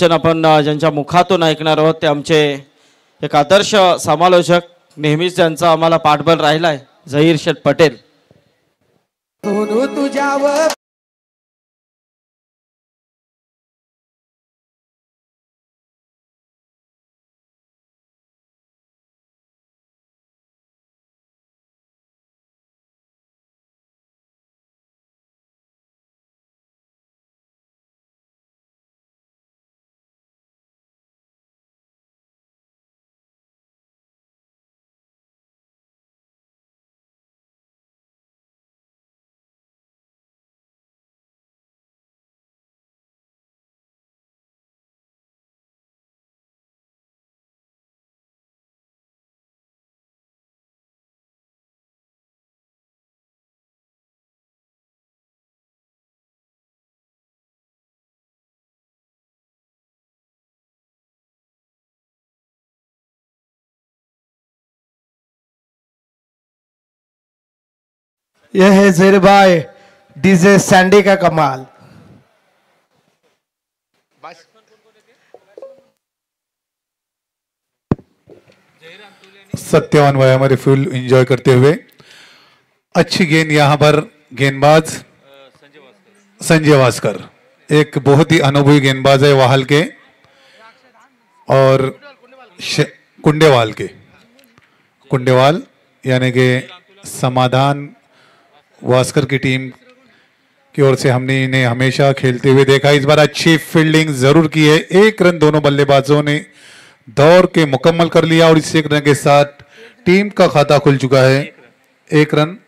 समालोचन आपण ज्यांच्या मुखातून ऐकणार आहोत ते आमचे एक आदर्श समालोचक, नेहमीच ज्यांचा आम्हाला पाठबळ राहिलाय, झहीर शेठ पटेल. तुझ्यावर यह है ज़हीर भाई डीजे सैंडी का कमाल. सत्यवान भाई हमारे फुल एंजॉय करते हुए अच्छी गेंद यहाँ पर गेंदबाज संजय वास्कर एक बहुत ही अनुभवी गेंदबाज है वाहल के और कुंडेवाल यानी कि समाधान वास्कर की टीम की ओर से हमने इन्हें हमेशा खेलते हुए देखा. इस बार अच्छी फील्डिंग जरूर की है. 1 रन दोनों बल्लेबाजों ने दौड़ के मुकम्मल कर लिया और इस 1 रन के साथ टीम का खाता खुल चुका है. 1 रन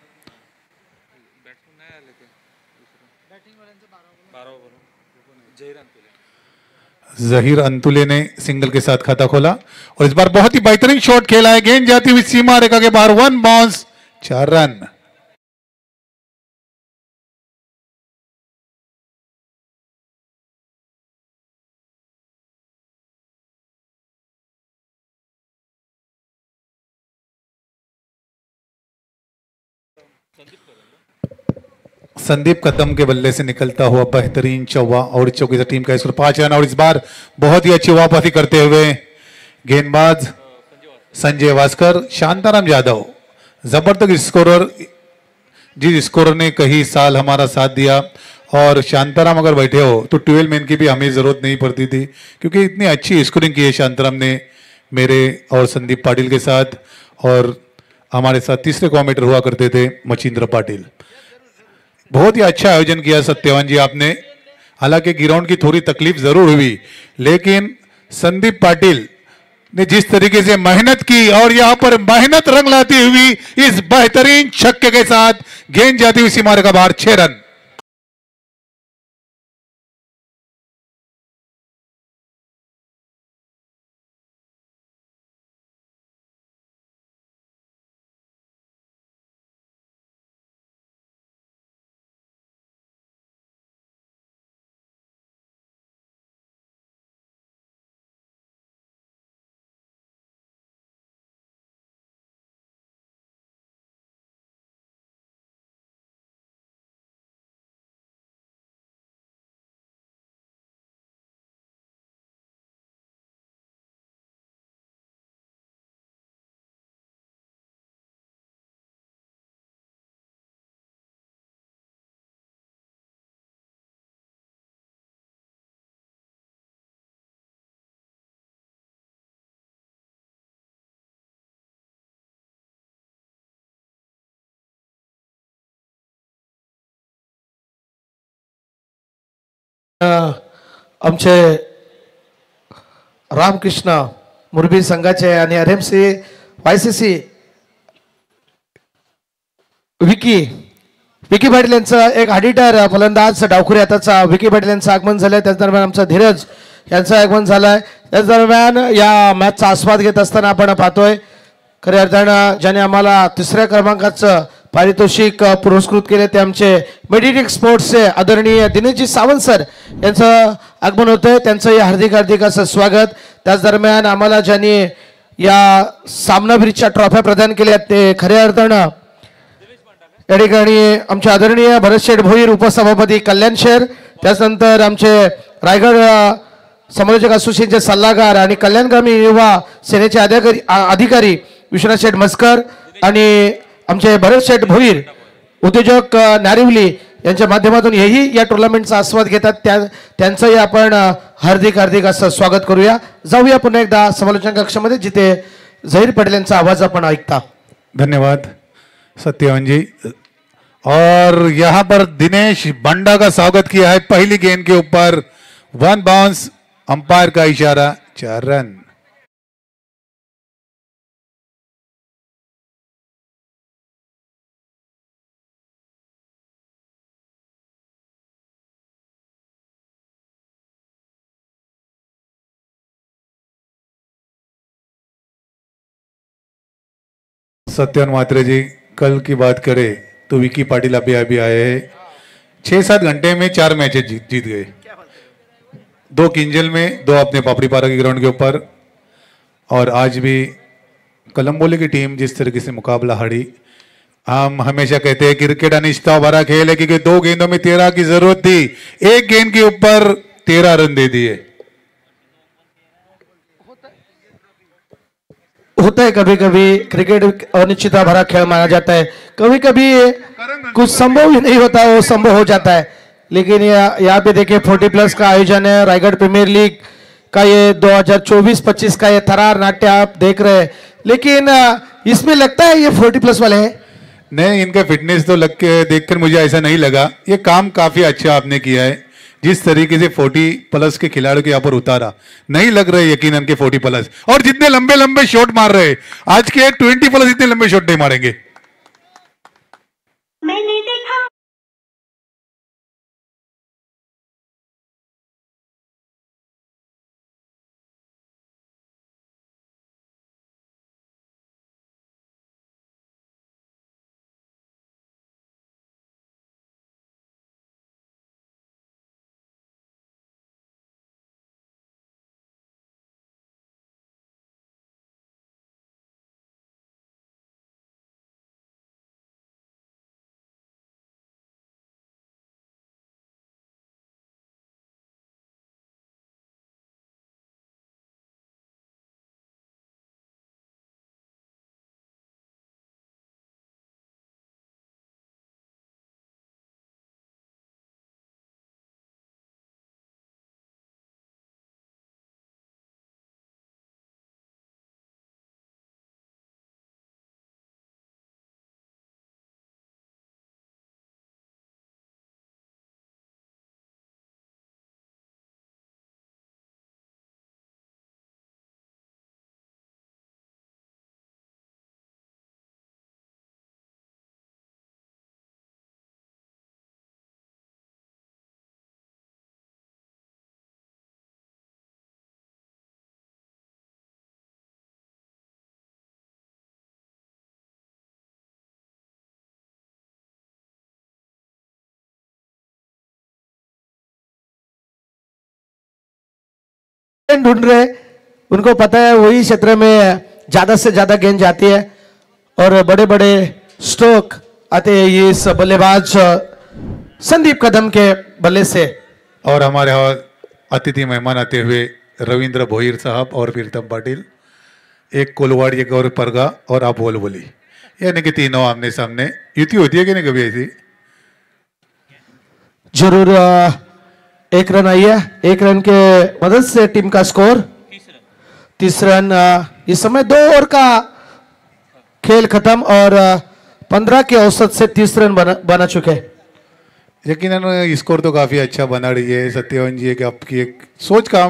जहीर अंतुले ने सिंगल के साथ खाता खोला और इस बार बहुत ही बेहतरीन शॉट खेला है. गेंद जाती हुई सीमा रेखा के बाहर 1 बाउंस 4 रन. संदीप कदम के बल्ले से निकलता हुआ बेहतरीन चौवा और इस चौके से टीम का स्कोर 5 रन और इस बार बहुत ही अच्छी वापसी करते हुए गेंदबाज संजय वास्कर. शांताराम यादव जबरदस्त स्कोरर, जिस स्कोरर ने कई साल हमारा साथ दिया और शांताराम अगर बैठे हो तो 12 मैन की भी हमें जरूरत नहीं पड़ती थी क्योंकि इतनी अच्छी स्कोरिंग की है शांताराम ने मेरे और संदीप पाटिल के साथ. और हमारे साथ तीसरे कॉमेंटेटर हुआ करते थे मचिंद्र पाटिल. बहुत ही अच्छा आयोजन किया सत्यवान जी आपने. हालांकि ग्राउंड की थोड़ी तकलीफ जरूर हुई लेकिन संदीप पाटिल ने जिस तरीके से मेहनत की और यहां पर मेहनत रंग लाती हुई इस बेहतरीन छक्के के साथ गेंद जाती हुई सीमा रेखा बाहर 6 रन. आमचे रामकृष्ण मुरबी संघाचे आणि RMC YCC विकी पाटील यांचा एक ऑडिटर फलंदाज डावखुरी हाताचा विकी पाटील यांचं आगमन झालंय. त्याच दरम्यान आमचा धीरज यांचं आगमन झालंय. त्याच दरम्यान या मॅचचा आस्वाद घेत असताना आपण पाहतोय खऱ्या अर्थानं ज्याने आम्हाला 3ऱ्या क्रमांकाचं पारितोषिक पुरस्कृत केले ते आमचे मेडिटेक स्पोर्ट्सचे आदरणीय दिनेशजी सावंत सर यांचं आगमन होतंय. त्यांचं हार्दिक हार्दिक असं स्वागत. त्याच दरम्यान आम्हाला ज्यांनी या सामनावीरच्या ट्रॉफ्या प्रदान केल्या ते खऱ्या अर्थानं या ठिकाणी आमचे आदरणीय भरत शेठ भोईर उपसभापती कल्याण शहर, त्यानंतर आमचे रायगड समालोचक असोसिएशनचे सल्लागार आणि कल्याणकामी युवा सेनेचे अधिकारी विश्वनाथ शेठ मस्कर आणि आमचे भरत शेठ भोईर उद्योजक नारिवली यांच्या माध्यमातून हेही या टुर्नामेंटचा आस्वाद घेतात. त्यांचंही आपण हार्दिक हार्दिक असं स्वागत करूया. जाऊया पुन्हा एकदा समालोचन कक्षामध्ये जिथे झहीर पटेल यांचा आवाज आपण ऐकता. धन्यवाद सत्यवान जी. और यहाँ पर दिनेश बंडा का स्वागत किया है पहली गेंद के ऊपर. 1 बाउंस, अंपायर का इशारा, 4 रन. सत्यवान म्हात्रे जी, कल की बात करें तो विकी पाटिल अभी अभी आए हैं. 6-7 घंटे में 4 मैचेस जीत गए. 2 किंजल में, 2 अपने पापड़ी पारा के ग्राउंड के ऊपर. और आज भी कलम्बोली की टीम जिस तरीके से मुकाबला हारी. हम हमेशा कहते हैं क्रिकेट अनिश्चितता भरा खेल है क्योंकि 2 गेंदों में 13 की जरूरत थी. 1 गेंद के ऊपर 13 रन दे दिए. होता है कभी कभी क्रिकेट अनिश्चितता भरा खेल माना जाता है. कभी कभी कुछ संभव ही नहीं होता, वो संभव हो जाता है. लेकिन यहाँ पे देखिए 40+ का आयोजन है. रायगढ़ प्रीमियर लीग का ये 2024-25 का ये थरार नाट्य आप देख रहे हैं. लेकिन इसमें लगता है ये 40+ वाले हैं. नहीं, इनका फिटनेस तो लग के देखकर मुझे ऐसा नहीं लगा. ये काम काफी अच्छा आपने किया है. जिस तरीके से 40+ के खिलाड़ियों के यहाँ पर उतारा, नहीं लग रहे यकीनन के 40+. और जितने लंबे लंबे शॉट मार रहे, आज के 20+ इतने लंबे शॉट नहीं मारेंगे. मैंने देखा ढूंढ रहे, उनको पता है वही क्षेत्र में ज्यादा से ज्यादा गेंद जाती है और बड़े बड़े स्ट्रोक आते हैं ये इस बल्लेबाज संदीप कदम के बल्ले से. और हमारे यहाँ अतिथि मेहमान आते हुए रविंद्र भोईर साहब और प्रीतम पाटिल, एक कोलवाड़, एक और परगा और आप बोली, यानी कि तीनों आमने सामने. युति होती है कि नहीं कभी ऐसी? जरूर. 1 रन आई है. 1 रन के मदद से टीम का स्कोर 30 रन. इस समय 2 ओवर का खेल खत्म और 15 के औसत से 30 रन बना चुके. यकीनन स्कोर तो काफ़ी अच्छा बना रही है सत्यवान जी. कि आपकी एक सोच का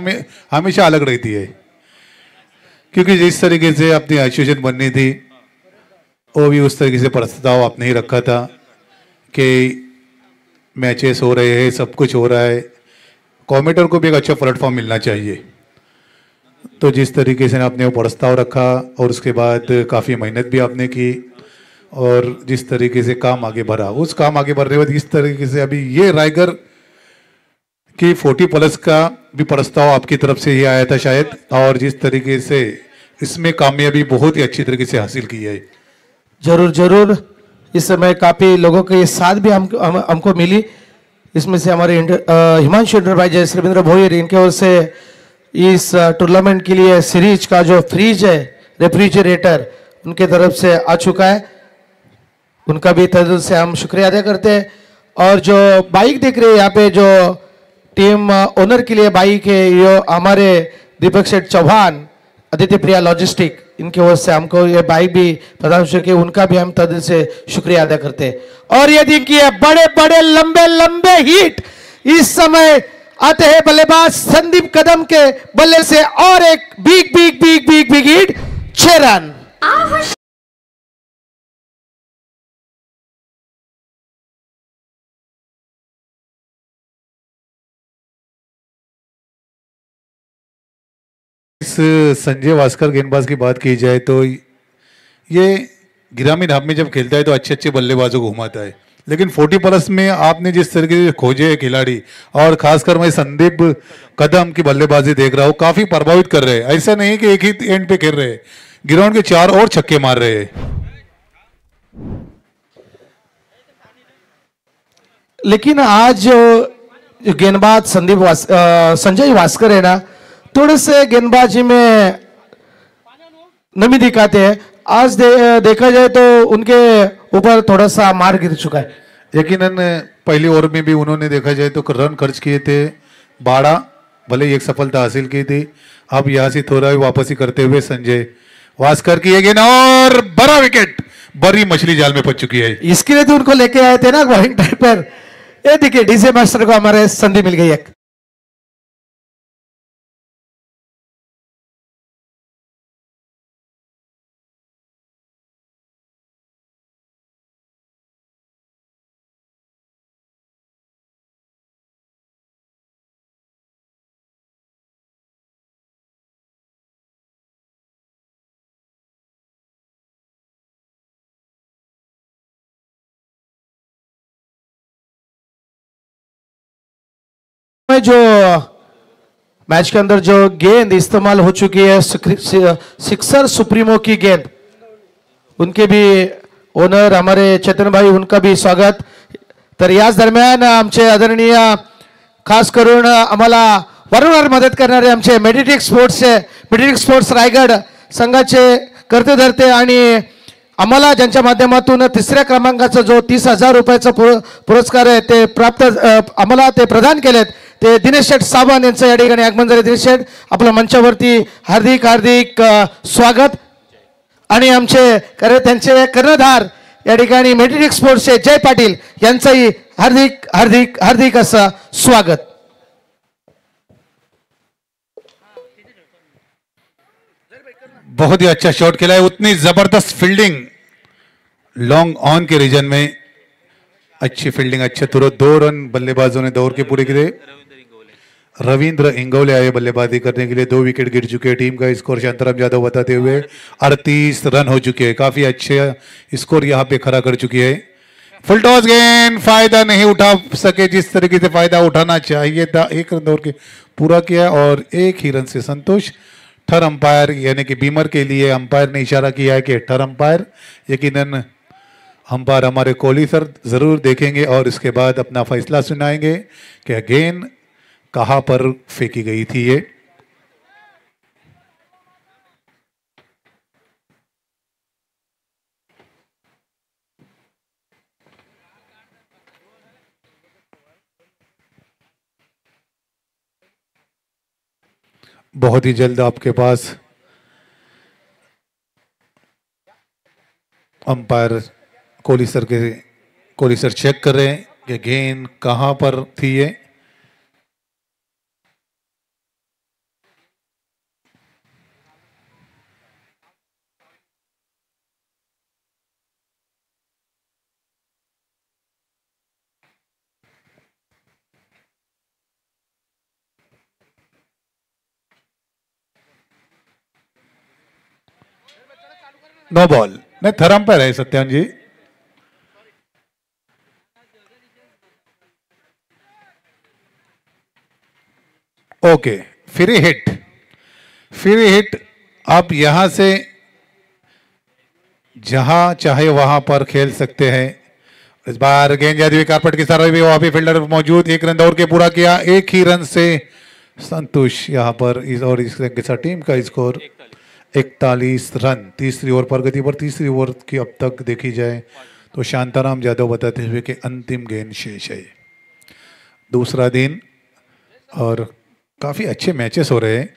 हमेशा अलग रहती है, क्योंकि जिस तरीके से अपनी एसोसिएशन बननी थी वो भी उस तरीके से प्रस्ताव आपने ही रखा था कि मैचेस हो रहे हैं, सब कुछ हो रहा है, कॉमेटर को भी एक अच्छा प्लेटफॉर्म मिलना चाहिए. तो जिस तरीके से आपने वो प्रस्ताव रखा और उसके बाद काफ़ी मेहनत भी आपने की और जिस तरीके से काम आगे बढ़ा, उस काम आगे बढ़ रहे बाद इस तरीके से अभी ये रायगढ़ की 40+ का भी प्रस्ताव आपकी तरफ से ही आया था शायद, और जिस तरीके से इसमें कामयाबी बहुत ही अच्छी तरीके से हासिल की है. जरूर जरूर. इस समय काफ़ी लोगों के साथ भी हमको मिली. इसमें से हमारे हिमांशु इंटरप्राइजेस रविंद्र भोईर, इनके ओर से इस टूर्नामेंट के लिए सीरीज का जो फ्रीज है रेफ्रिजरेटर उनके तरफ से आ चुका है, उनका भी तहे दिल से हम शुक्रिया अदा करते हैं। और जो बाइक देख रहे हैं यहाँ पे जो टीम ओनर के लिए बाइक है, ये हमारे दीपक सेठ चौहान आदित्य प्रिया लॉजिस्टिक, इनके वजह से हमको ये बाइक भी प्रदान करके उनका भी हम तहे दिल से शुक्रिया अदा करते हैं। और ये देखिए बड़े बड़े लंबे लंबे हिट इस समय आते हैं बल्लेबाज संदीप कदम के बल्ले से, और एक big big big big big hit 6 run. इस संजय वास्कर गेंदबाज की बात की जाए तो ये ग्रामीण हब में जब खेलता है तो अच्छे अच्छे बल्लेबाजों को घुमाता है, लेकिन 40+ में आपने जिस तरीके से खोजे हैं खिलाड़ी, और खासकर मैं संदीप कदम की बल्लेबाजी देख रहा हूँ, काफी प्रभावित कर रहे हैं। ऐसा नहीं कि एक ही एंड पे खेल रहे हैं, ग्राउंड के 4 और छक्के मार रहे हैं। लेकिन आज जो गेंदबाज संजय वास्कर है ना, थोड़े से गेंदबाजी में नमी दिखाते हैं। आज देखा जाए तो उनके ऊपर थोड़ा सा मार गिर चुका है। यकीनन पहली ओवर में भी उन्होंने देखा जाए तो रन खर्च किए थे 12, भले ही एक सफलता हासिल की थी। अब यहाँ से थोड़ा भी वापसी करते हुए संजय वास्कर की गेंद और बड़ा विकेट, बड़ी मछली जाल में फंस चुकी है। इसके लिए तो उनको लेके आए थे ना बॉलिंग टाइम पर। ये देखिए डीजे मास्टर को हमारे संधि मिल गई एक। में जो मैच के अंदर जो गेंद इस्तेमाल हो चुकी है सिक्सर सुप्रीमो की गेंद, उनके भी ओनर हमारे चेतन भाई, उनका भी स्वागत। तर याच दरम्यान आमचे आदरणीय खास करून आम्हाला वारंवार मदत करणारे आमचे मेडिटेक स्पोर्ट्स रायगड संघाचे करते धरते आणि आम्हाला ज्यांच्या माध्यमातून 3ऱ्या क्रमांकाचा जो 30,000 रुपयाचा पुरस्कार आहे ते प्राप्त आम्हाला ते प्रदान केलेत, ते दिनेश शेठ सावंत यांचं या ठिकाणी आगमन झाले। दिनेश शेठ आपल्या मंचावरती हार्दिक हार्दिक स्वागत। आणि आमचे त्यांचे कर्णधार या ठिकाणी मेडिटेक स्पोर्ट्सचे जय पाटील यांचंही हार्दिक हार्दिक हार्दिक असं स्वागत। बहुत ही अच्छा शॉट खेला है, उतनी जबरदस्त फील्डिंग लॉन्ग ऑन के रीजन में, अच्छी फील्डिंग, अच्छे तुरंत 2 रन बल्लेबाजों ने दौड़ के पूरे किए। रविंद्र इंगोले आए बल्लेबाजी करने के लिए, 2 विकेट गिर चुके हैं। टीम का स्कोर शांताराम यादव बताते हुए 38 रन हो चुके हैं, काफी अच्छे स्कोर यहाँ पे खड़ा कर चुकी है। फुल टॉस गेंद, फायदा नहीं उठा सके जिस तरीके से फायदा उठाना चाहिए था। 1 रन दौड़ के पूरा किया और 1 ही रन से संतोष। ठर अंपायर यानी कि बीमर के लिए अंपायर ने इशारा किया है कि ठर अंपायर, यकीनन अंपायर हमारे कोहली सर जरूर देखेंगे और इसके बाद अपना फैसला सुनाएंगे कि गेंद कहां पर फेंकी गई थी। ये बहुत ही जल्द आपके पास अंपायर कोहली सर चेक कर रहे हैं कि गेंद कहां पर थी। ये नो बॉल, नहीं थर अंपायर है सत्यान जी। Okay, free hit. आप यहां से जहां चाहे वहां पर खेल सकते हैं। इस बार गेंद जाती हुई कारपेट की तरफ भी वहां पे फील्डर मौजूद, 1 रन दौड़ के पूरा किया। 1 ही रन से संतोष यहाँ पर इस और इसके साथ टीम का स्कोर 41 रन। तीसरी ओवर प्रगति पर, तीसरी ओवर की अब तक देखी जाए तो शांताराम यादव बताते हुए कि अंतिम गेंद शेष है। दूसरा दिन और काफी अच्छे मैचेस हो रहे हैं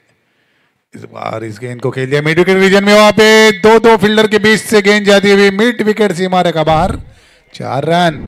इस बार। इस गेंद को खेल दिया मिड विकेट रीजन में, वहां पे दो फील्डर के बीच से गेंद जाती हुई मिड विकेट सीमा रेखा बाहर, 4 रन।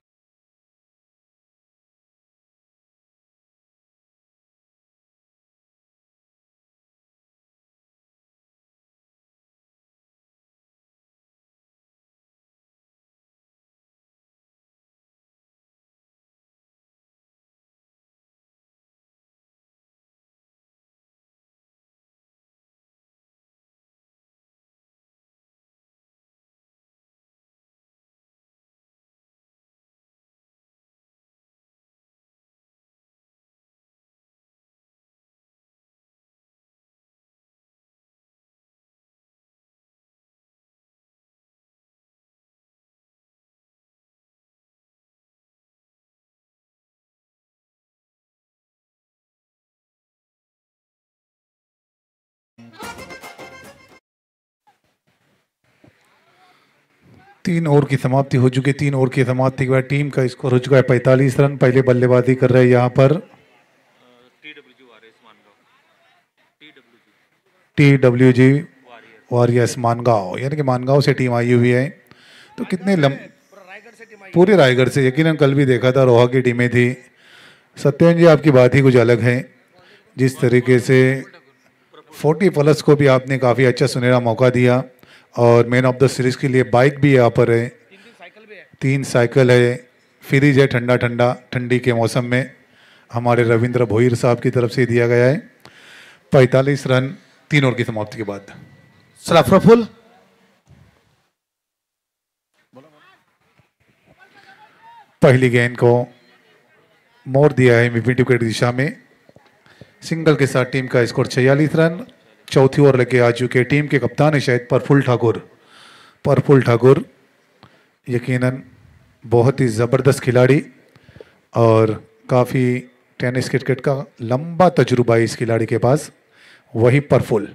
तीन ओवर की समाप्ति हो चुकी है। 3 ओवर की समाप्ति के बाद टीम का स्कोर हो चुका है 45 रन। पहले बल्लेबाजी कर रहे हैं यहाँ पर TWG वॉरियर्स मानगांव, यानी कि मानगांव से टीम आई हुई है। तो कितने पूरे रायगढ़ से, यकीनन कल भी देखा था रोहा की टीमें थी। सत्यन जी आपकी बात ही कुछ अलग है। जिस तरीके से 40 प्लस को भी आपने काफ़ी अच्छा सुनहरा मौका दिया और मैन ऑफ द सीरीज के लिए बाइक भी यहाँ पर है, 3 साइकिल है, फ्रिज है ठंडा ठंडा ठंडी के मौसम में, हमारे रविंद्र भोईर साहब की तरफ से दिया गया है। 45 रन 3 ओवर की समाप्ति के बाद। प्रफुल पहली गेंद को मोड़ दिया है मिड विकेट दिशा में। सिंगल के साथ टीम का स्कोर 46 रन। चौथी ओवर लेके आ चुके टीम के कप्तान है शायद प्रफुल ठाकुर, यकीनन बहुत ही ज़बरदस्त खिलाड़ी और काफ़ी टेनिस क्रिकेट का लंबा तजुर्बा है इस खिलाड़ी के पास। वही प्रफुल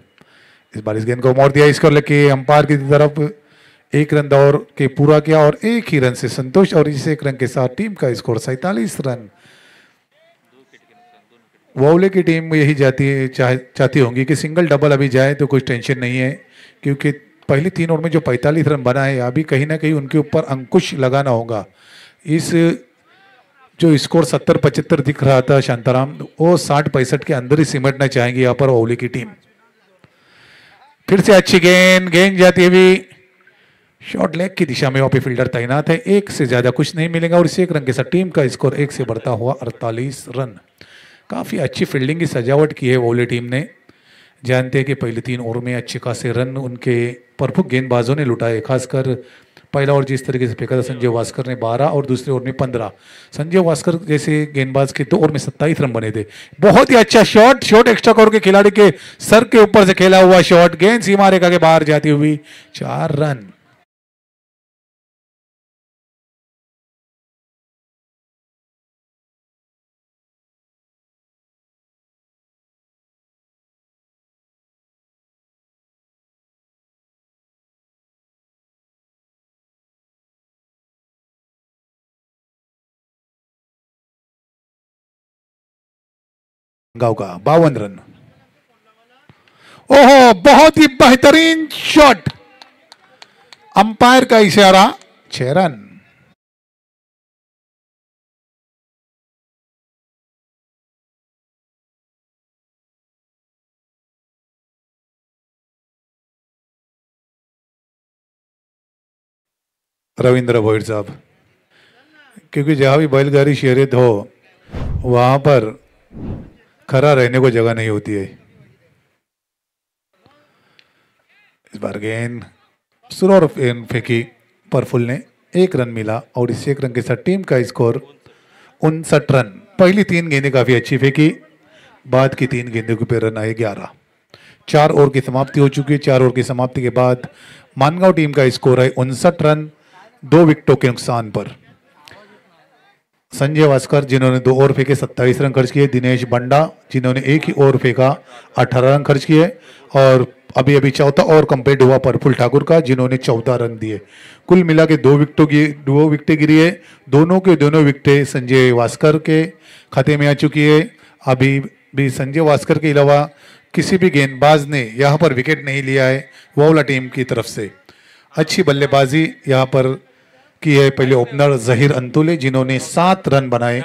इस बार इस गेंद को मोड़ दिया, इसको लेके अंपायर की तरफ 1 रन दौड़ के पूरा किया और 1 ही रन से संतोष और इस 1 रन के साथ टीम का स्कोर 47 रन। वोवले की टीम यही चाहती होंगी कि सिंगल डबल अभी जाए तो कुछ टेंशन नहीं है, क्योंकि पहली 3 ओवर में जो 45 रन बना है अभी कहीं ना कहीं उनके ऊपर अंकुश लगाना होगा। इस जो स्कोर 70-75 दिख रहा था शांताराम, वो 60-65 के अंदर ही सिमटना चाहेंगे यहाँ पर वोवले की टीम। फिर से अच्छी गेंद जाती हुई शॉर्ट लेग की दिशा में, वहाँ पे फील्डर तैनात है। 1 से ज़्यादा कुछ नहीं मिलेगा और इस 1 रन के साथ टीम का स्कोर 1 से बढ़ता हुआ 48 रन। काफ़ी अच्छी फील्डिंग की सजावट की है वोवले टीम ने। जानते हैं कि पहले 3 ओवर में अच्छे खासे रन उनके प्रमुख गेंदबाजों ने लुटाए, खासकर पहला ओवर जिस तरीके से फेंका था संजय वास्कर ने 12 और दूसरे ओवर में 15। संजय वास्कर जैसे गेंदबाज के 2 ओवर में 27 रन बने थे। बहुत ही अच्छा शॉट एक्स्ट्रा कवर के खिलाड़ी के सर के ऊपर से खेला हुआ शॉट, गेंद सीमा रेखा के बाहर जाती हुई 4 रन। गांव का 52 रन। ओहो, बहुत ही बेहतरीन शॉट, अंपायर का इशारा, 6 रन। रविंद्र भोईर साहब, क्योंकि जहां भी बैलगाड़ी शर्यत हो वहां पर खड़ा रहने को जगह नहीं होती है। इस बार गेंद स्लो और फेंकी प्रफुल ने, 1 रन मिला और इस 1 रन के साथ टीम का स्कोर 59 रन। पहली 3 गेंदें काफी अच्छी फेंकी, बाद की 3 गेंदों के पे रन आए 11। 4 ओवर की समाप्ति हो चुकी है। 4 ओवर की समाप्ति के बाद मानगांव टीम का स्कोर है 59 रन 2 विकेटों के नुकसान पर। संजय वास्कर जिन्होंने 2 ओवर फेंके 27 रन खर्च किए, दिनेश बंडा जिन्होंने 1 ही ओवर फेंका 18 रन खर्च किए, और अभी अभी चौथा ओवर कंप्लीट हुआ प्रफुल्ल ठाकुर का जिन्होंने 14 रन दिए। कुल मिला के 2 विकेटें गिरी है। दोनों के दोनों विकेटें संजय वास्कर के खाते में आ चुकी है। अभी भी संजय वास्कर के अलावा किसी भी गेंदबाज ने यहाँ पर विकेट नहीं लिया है वाला टीम की तरफ से। अच्छी बल्लेबाजी यहाँ पर की है पहले ओपनर जहीर अंतुले जिन्होंने 7 रन बनाए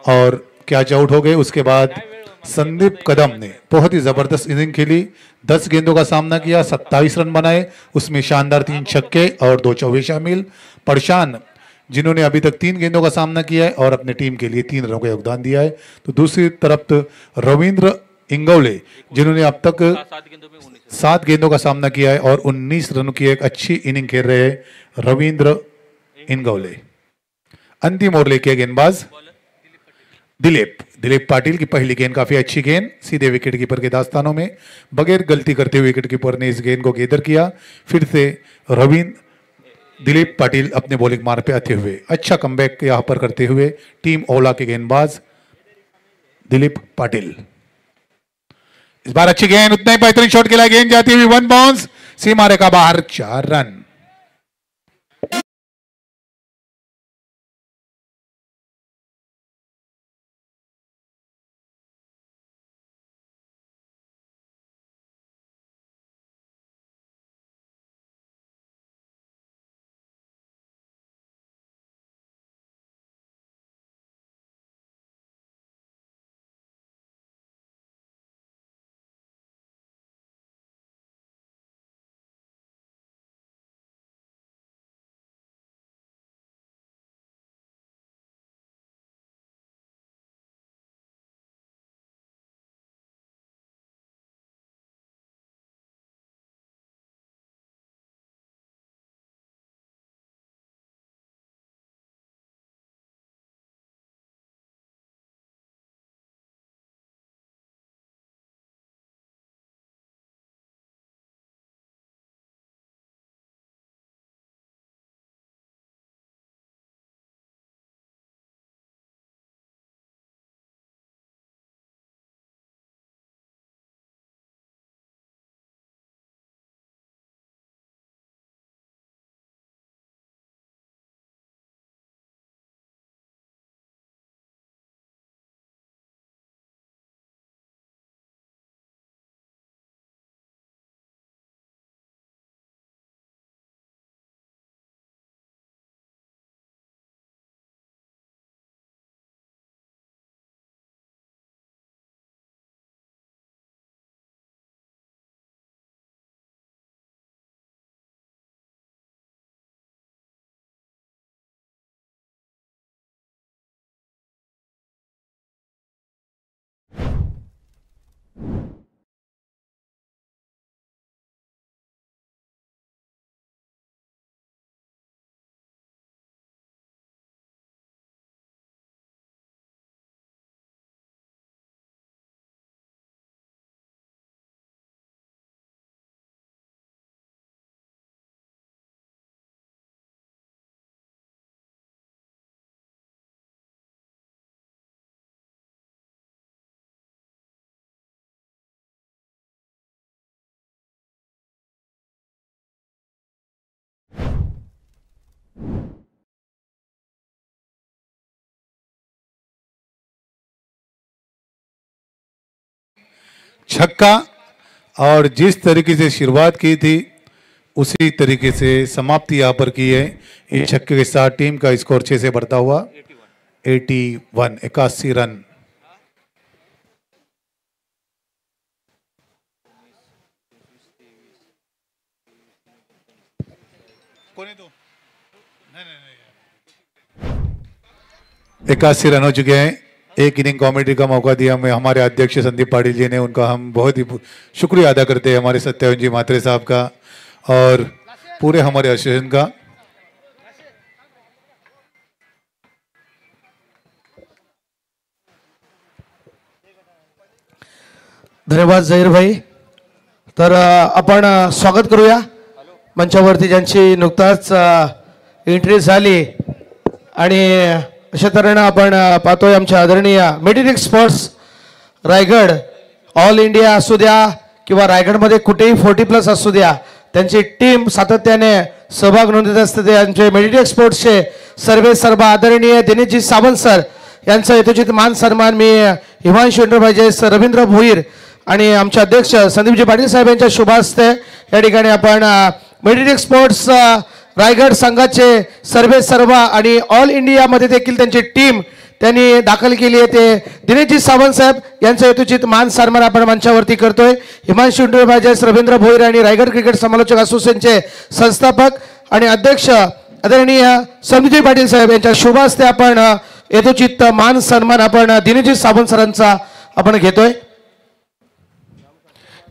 और कैच आउट हो गए। उसके बाद संदीप कदम ने बहुत ही जबरदस्त इनिंग खेली, 10 गेंदों का सामना किया, 27 रन बनाए, उसमें शानदार 3 छक्के और 2 चौके शामिल। प्रशांत जिन्होंने अभी तक 3 गेंदों का सामना किया है और अपने टीम के लिए 3 रनों का योगदान दिया है। तो दूसरी तरफ रविंद्र इंगौले जिन्होंने अब तक 7 गेंदों का सामना किया है और 19 रनों की एक अच्छी इनिंग खेल रहे हैं रविंद्र इंगौले। अंतिम ओवर लेके गेंदबाज दिलीप पाटिल की पहली गेंद काफी अच्छी गेंद, सीधे विकेट कीपर के दास्तानों में, बगैर गलती करते हुए विकेट कीपर ने इस गेंद को गेदर किया। फिर से दिलीप पाटिल अपने बॉलिंग मार्ग पे आते हुए अच्छा कमबैक यहां पर करते हुए टीम ओला के गेंदबाज दिलीप पाटिल। इस बार अच्छी गेंद, उतना ही बेहतरीन शॉट खेला, गेंद जाती हुई 1 बाउंस, सीमा रेखा बाहर, 4 रन। छक्का, और जिस तरीके से शुरुआत की थी उसी तरीके से समाप्ति यहां पर की है। इस छक्के के साथ टीम का स्कोर 6 से बढ़ता हुआ 81 रन। इक्यासी रन हो चुके हैं। एक इनिंग कॉमेडी का मौका दिया हमें हमारे अध्यक्ष संदीप पाटिल जी ने, उनका हम बहुत ही शुक्रिया अदा करते हैं, हमारे सत्यावन जी मात्रे साहब का और पूरे हमारे एसोसिएशन का। धन्यवाद झहीर भाई। तर आपण स्वागत करूया मंचावरती ज्यांची नुकताच एंट्री झाली आणि अशा तऱ्हेनं आपण पाहतोय आमच्या आदरणीय मेडिरिक स्पोर्ट्स रायगड ऑल इंडिया असू द्या किंवा रायगडमध्ये कुठेही 40+ असू द्या, त्यांची टीम सातत्याने सहभाग नोंदवत असते. ते आमचे मेडिरिक स्पोर्ट्सचे सर्व आदरणीय दिनेशजी सावंत सर यांचा यथोचित मान सन्मान मी हिमांशू एंटरप्राइजेस रवींद्र भोईर आणि आमचे अध्यक्ष संदीपजी पाटील साहेब यांच्या शुभ हस्ते या ठिकाणी आपण मेडिरिक स्पोर्ट्स रायगड संघाचे सर्व आणि ऑल इंडियामध्ये देखील त्यांची टीम त्यांनी दाखल केली आहे. ते दिनेशजी सावंत साहेब यांचं यथोचित मान सन्मान आपण मंचावरती करतोय. हिमांशू एंटरप्राइजेस रवींद्र भोईर आणि रायगड क्रिकेट समालोचक असोसिएशनचे संस्थापक आणि अध्यक्ष आदरणीय संदीपजी पाटील साहेब यांच्या शुभ हस्ते आपण यथोचित मान सन्मान आपण दिनेशजी सावंत सरांचा आपण घेतोय.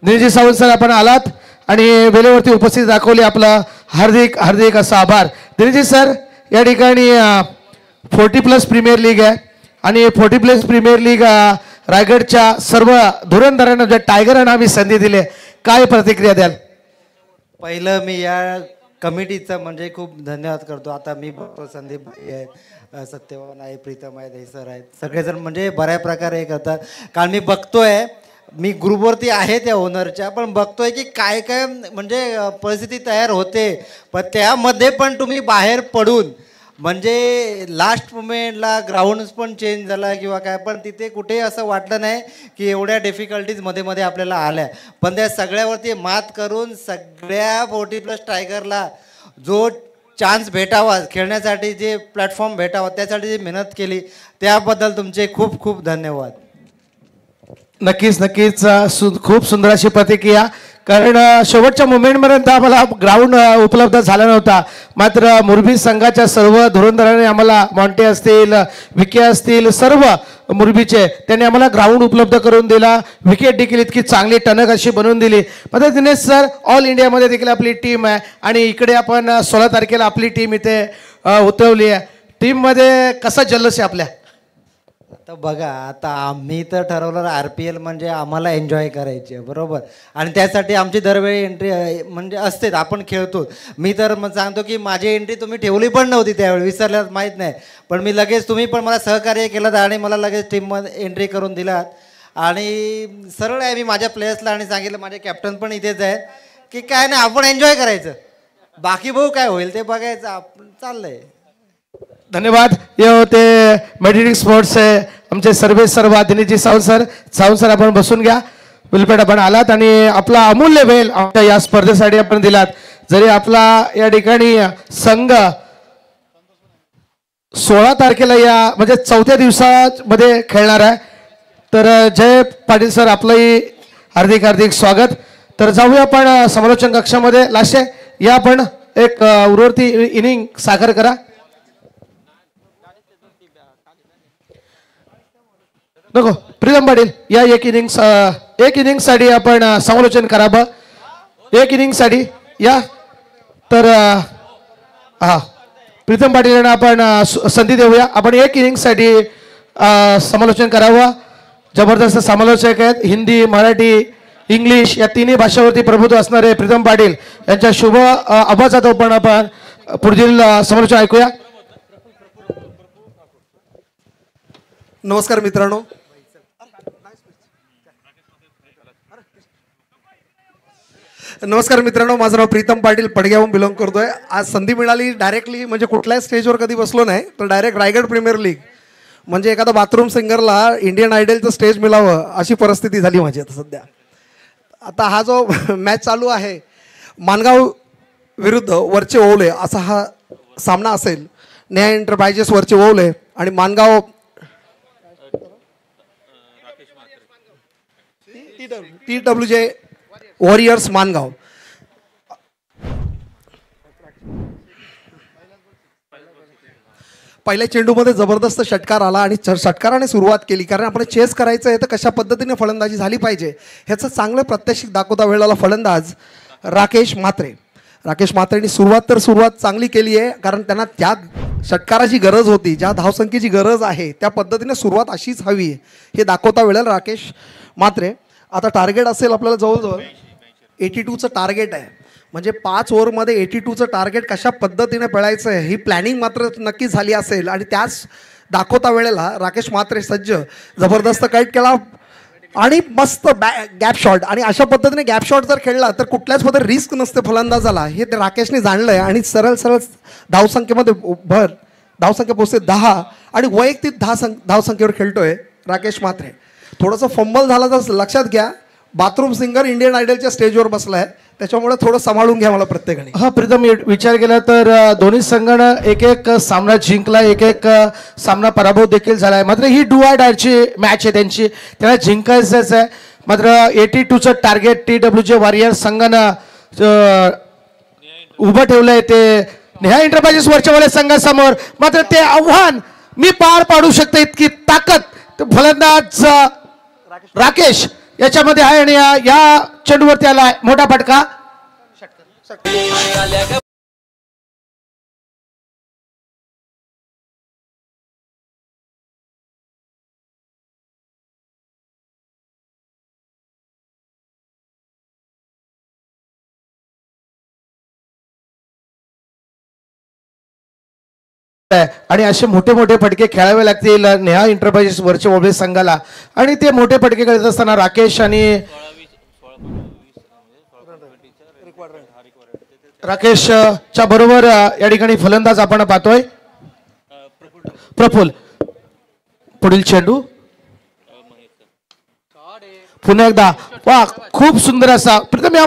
दिनेशजी सावंत सर आपण आलात आणि वेळेवरती उपस्थित दाखवली, आपला हार्दिक असा आभार. दिनेशजी सर, या ठिकाणी 40+ प्रीमियर लीग आहे आणि 40+ प्रीमियर लीग रायगडच्या सर्व धुरंधरांना जे टायगरांना आम्ही संधी दिली, काय प्रतिक्रिया द्याल? पहिलं मी या कमिटीचं म्हणजे खूप धन्यवाद करतो. आता मी बघतो संदीप भाई आहेत, सत्यवान आहे, प्रीतम आहेत, हे सर आहेत, सगळेजण म्हणजे बऱ्या प्रकारे हे करतात. कारण मी बघतोय, मी ग्रुपवरती आहे त्या ओनरच्या, पण बघतोय की काय काय म्हणजे परिस्थिती तयार होते, पण त्यामध्ये पण तुम्ही बाहेर पडून म्हणजे लास्ट मोमेंटला ग्राउंड पण चेंज झाला किंवा काय, पण तिथे कुठेही असं वाटलं नाही की एवढ्या डिफिकल्टीज मध्ये आपल्याला आल्या, पण त्या सगळ्यावरती मात करून सगळ्या 40+ टायगरला जो चान्स भेटावा, खेळण्यासाठी जे प्लॅटफॉर्म भेटावा, त्यासाठी जी मेहनत केली त्याबद्दल तुमचे खूप खूप धन्यवाद. नक्कीच खूप सुंदर अशी प्रतिक्रिया. कारण शेवटच्या मुमेंटपर्यंत आम्हाला ग्राउंड उपलब्ध झाला नव्हता, मात्र मुरबी संघाच्या सर्व धुरंधरांनी आम्हाला, मॉन्टे असतील, विके असतील, सर्व मुरबीचे त्यांनी आम्हाला ग्राउंड उपलब्ध करून दिला. विकेट देखील इतकी चांगली टणक अशी बनवून दिली. मात्र दिनेश सर, ऑल इंडियामध्ये देखील आपली टीम आहे आणि इकडे आपण 16 तारखेला आपली टीम इथे उतरवली आहे. टीममध्ये कसा जल्लोष आहे आपल्या? आता बघा, आता आम्ही तर ठरवलं RPL म्हणजे आम्हाला एन्जॉय करायची आहे, बरोबर, आणि त्यासाठी आमची दरवेळी एंट्री म्हणजे असतेच, आपण खेळतो. मी तर मग सांगतो की माझी एंट्री तुम्ही ठेवली पण नव्हती त्यावेळी, विसरल्यात माहीत नाही, पण मी लगेच, तुम्ही पण मला सहकार्य केलं आणि मला लगेच टीममध्ये एंट्री करून दिलात. आणि सरळ आहे, मी माझ्या प्लेयर्सला आणि सांगितलं, माझे कॅप्टन पण इथेच आहेत, की काय नाही, आपण एन्जॉय करायचं, बाकी भाऊ काय होईल ते बघायचं, आपण चाललंय. धन्यवाद. ये होते मेडिरिक स्पोर्ट्स आमचे सर्व दिनेशजी सावंत सर आपण बसून घ्या. विलपेट आपण आलात आणि आपला अमूल्य वेळ आमच्या या स्पर्धेसाठी आपण दिलात. जरी आपला या ठिकाणी संघ 16 तारखेला या म्हणजे 4थ्या दिवसामध्ये खेळणार आहे, तर जय पाटील सर, आपलंही हार्दिक स्वागत. तर जाऊया आपण समालोचन कक्षामध्ये. लाशे या, आपण एक उर्वरित इनिंग साखर करा. नको, प्रीतम पाटील या, एक इनिंगसाठी आपण समालोचन करावं. एक इनिंगसाठी या, तर हा प्रीतम पाटील यांना आपण संधी देऊया. आपण एक इनिंगसाठी समालोचन करावं. जबरदस्त समालोचक आहेत, हिंदी, मराठी, इंग्लिश या तिन्ही भाषावरती प्रभुत्व असणारे प्रीतम पाटील यांच्या शुभ आवाजात आपण पुढील समालोचन ऐकूया. नमस्कार मित्रांनो, माझं नाव प्रीतम पाटील, पडग्याहून बिलॉंग करतोय. आज संधी मिळाली डायरेक्टली, म्हणजे कुठल्याही स्टेजवर कधी बसलो नाही, तर डायरेक्ट रायगड प्रीमियर लीग म्हणजे एखादा बाथरूम सिंगरला इंडियन आयडलचं स्टेज मिळावं अशी परिस्थिती झाली माझी आता सध्या. आता हा जो मॅच चालू आहे, मानगाव विरुद्ध वरचे ओवले असा हा सामना असेल. न्याय एंटरप्राइजेस वरचे ओवले आणि मानगाव TWJ वॉरियर्स मानगाव. पहिल्या चेंडूमध्ये जबरदस्त षटकार आला आणि षटकाराने सुरुवात केली, कारण आपण चेस करायचं आहे तर कशा पद्धतीने फलंदाजी झाली पाहिजे ह्याचं चांगलं प्रात्यक्षिक दाखवता वेळेला फलंदाज राकेश म्हात्रेंनी सुरुवात चांगली केली आहे, कारण त्यांना त्या षटकाराची गरज होती, ज्या धावसंख्येची गरज आहे त्या पद्धतीने सुरुवात अशीच हवी हे दाखवता वेळेला राकेश म्हात्रे. आता टार्गेट असेल आपल्याला जवळजवळ 82चं टार्गेट आहे, म्हणजे 5 ओव्हरमध्ये 82चं टार्गेट कशा पद्धतीने पळायचं आहे ही प्लॅनिंग मात्र नक्की झाली असेल आणि त्याच दाखवता वेळेला राकेश म्हात्रे सज्ज, जबरदस्त कट केला आणि मस्त गॅप शॉट. आणि अशा पद्धतीने गॅप शॉट जर खेळला तर कुठल्याच पद्धती रिस्क नसते फलंदाजाला, हे ते राकेशने जाणलंय. आणि सरळ सरळ धावसंख्येमध्ये धावसंख्या पोहोचते 10 आणि वैयक्तिक धावसंख्येवर खेळतोय राकेश म्हात्रे. थोडंसं फंबल झाला तर लक्षात घ्या, बाथरूम सिंगर इंडियन आयडलच्या स्टेजवर बसलाय, त्याच्यामुळे थोडं सांभाळून घ्या मला प्रत्येकाने. हा प्रीतम, विचार केला तर दोन्ही संघानं एक एक सामना जिंकला, एक एक सामना पराभव देखील झालाय. मात्र ही डू ऑर डायची मॅच आहे त्यांची, त्यांना जिंकायचंच आहे. मात्र 82चं टार्गेट TWJ वॉरियर संघानं उभं ठेवलंय ते नेहा एंटरप्राइजेस वरच्या संघासमोर. मात्र ते आव्हान मी पार पाडू शकते इतकी ताकद फलंदाज राकेश याच्यामध्ये आहे. आणि या चेंडूवरती आलाय मोठा फटका. आणि असे मोठे मोठे फटके खेळावे लागतील नेहा एंटरप्राइजेस वरच्या ओबळे संघाला. आणि ते मोठे फटके खेळत असताना राकेश आणि राकेशच्या बरोबर या ठिकाणी फलंदाज आपण पाहतोय प्रफुल. पुढील चेंडू पुन्हा एकदा, वा खूप सुंदर असा. प्रथम या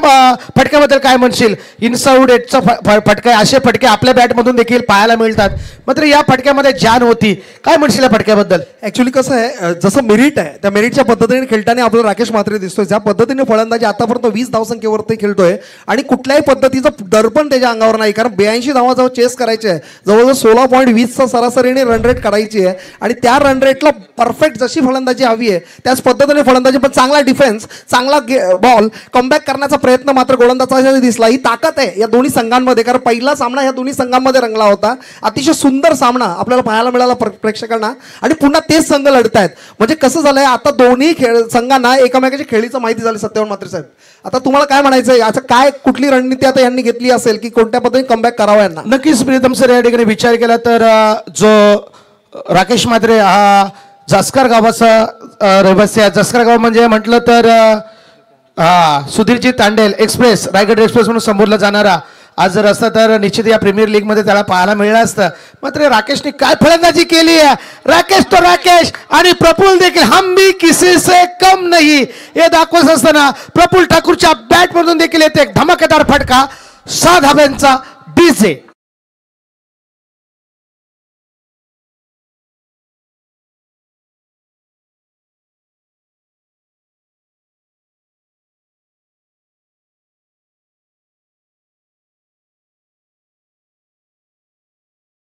फटक्याबद्दल काय म्हणशील? इनसाउड एटचा फटका, असे फटके आपल्या बॅटमधून देखील पाहायला मिळतात, मात्र या फटक्यामध्ये जान होती. काय म्हणशील या फटक्याबद्दल? ऍक्च्युली कसं आहे, जसं मेरिट आहे त्या मेरिटच्या पद्धतीने खेळताना आपल्याला राकेश म्हात्रे दिसतोय. ज्या पद्धतीने फलंदाजी आतापर्यंत 20 धावसंख्येवरती खेळतोय आणि कुठल्याही पद्धतीचं दडपण त्याच्या अंगावर नाही, कारण 82 धावा जवळ चेस करायचे आहे, जवळजवळ 16.20चा सरासरीने रन रेट करायची आहे. आणि त्या रन रेटला परफेक्ट जशी फलंदाजी हवी आहे त्याच पद्धतीने फलंदाजी, पण चांगला डिफेन्स, चांगला बॉल, कमबॅक करण्याचा प्रयत्न मात्र गोलंदाजाचा दिसला. ही ताकद आहे या दोन्ही संघांमध्ये, कारण पहिला सामना या दोन्ही संघांमध्ये रंगला होता. अतिशय सुंदर सामना आपल्याला पाहायला मिळाला प्रेक्षकांना. आणि पुन्हा तेच संघ लढतायत, म्हणजे कसं झालंय आता दोन्ही संघांना एकमेकाच्या खेळीचं माहिती झाली. सत्यवान म्हात्रे साहेब, आता तुम्हाला काय म्हणायचंय, आता काय कुठली रणनीती आता यांनी घेतली असेल की कोणत्या पद्धतीने कमबॅक करावा यांना? नक्कीच प्रीतम सर, या ठिकाणी विचार केला तर जो राकेश म्हात्रे हा जास्कर गावाचा रहिवासी आहे. जास्कर गाव म्हणजे म्हटलं तर सुधीरजी तांडेल एक्सप्रेस, रायगड एक्सप्रेस म्हणून संबोधला जाणारा, आज जर असता तर निश्चित या प्रीमियर लीग मध्ये त्याला पाहायला मिळालं असतं. मात्र राकेशने काय फलंदाजी केली आहे. राकेश तो राकेश आणि प्रफुल देखील हम भी किसी से कम नहीं हे दाखवत असताना प्रफुल ठाकूरच्या बॅट मधून देखील येते एक धमाकेदार फटका, 6 धाब्यांचा डीजे.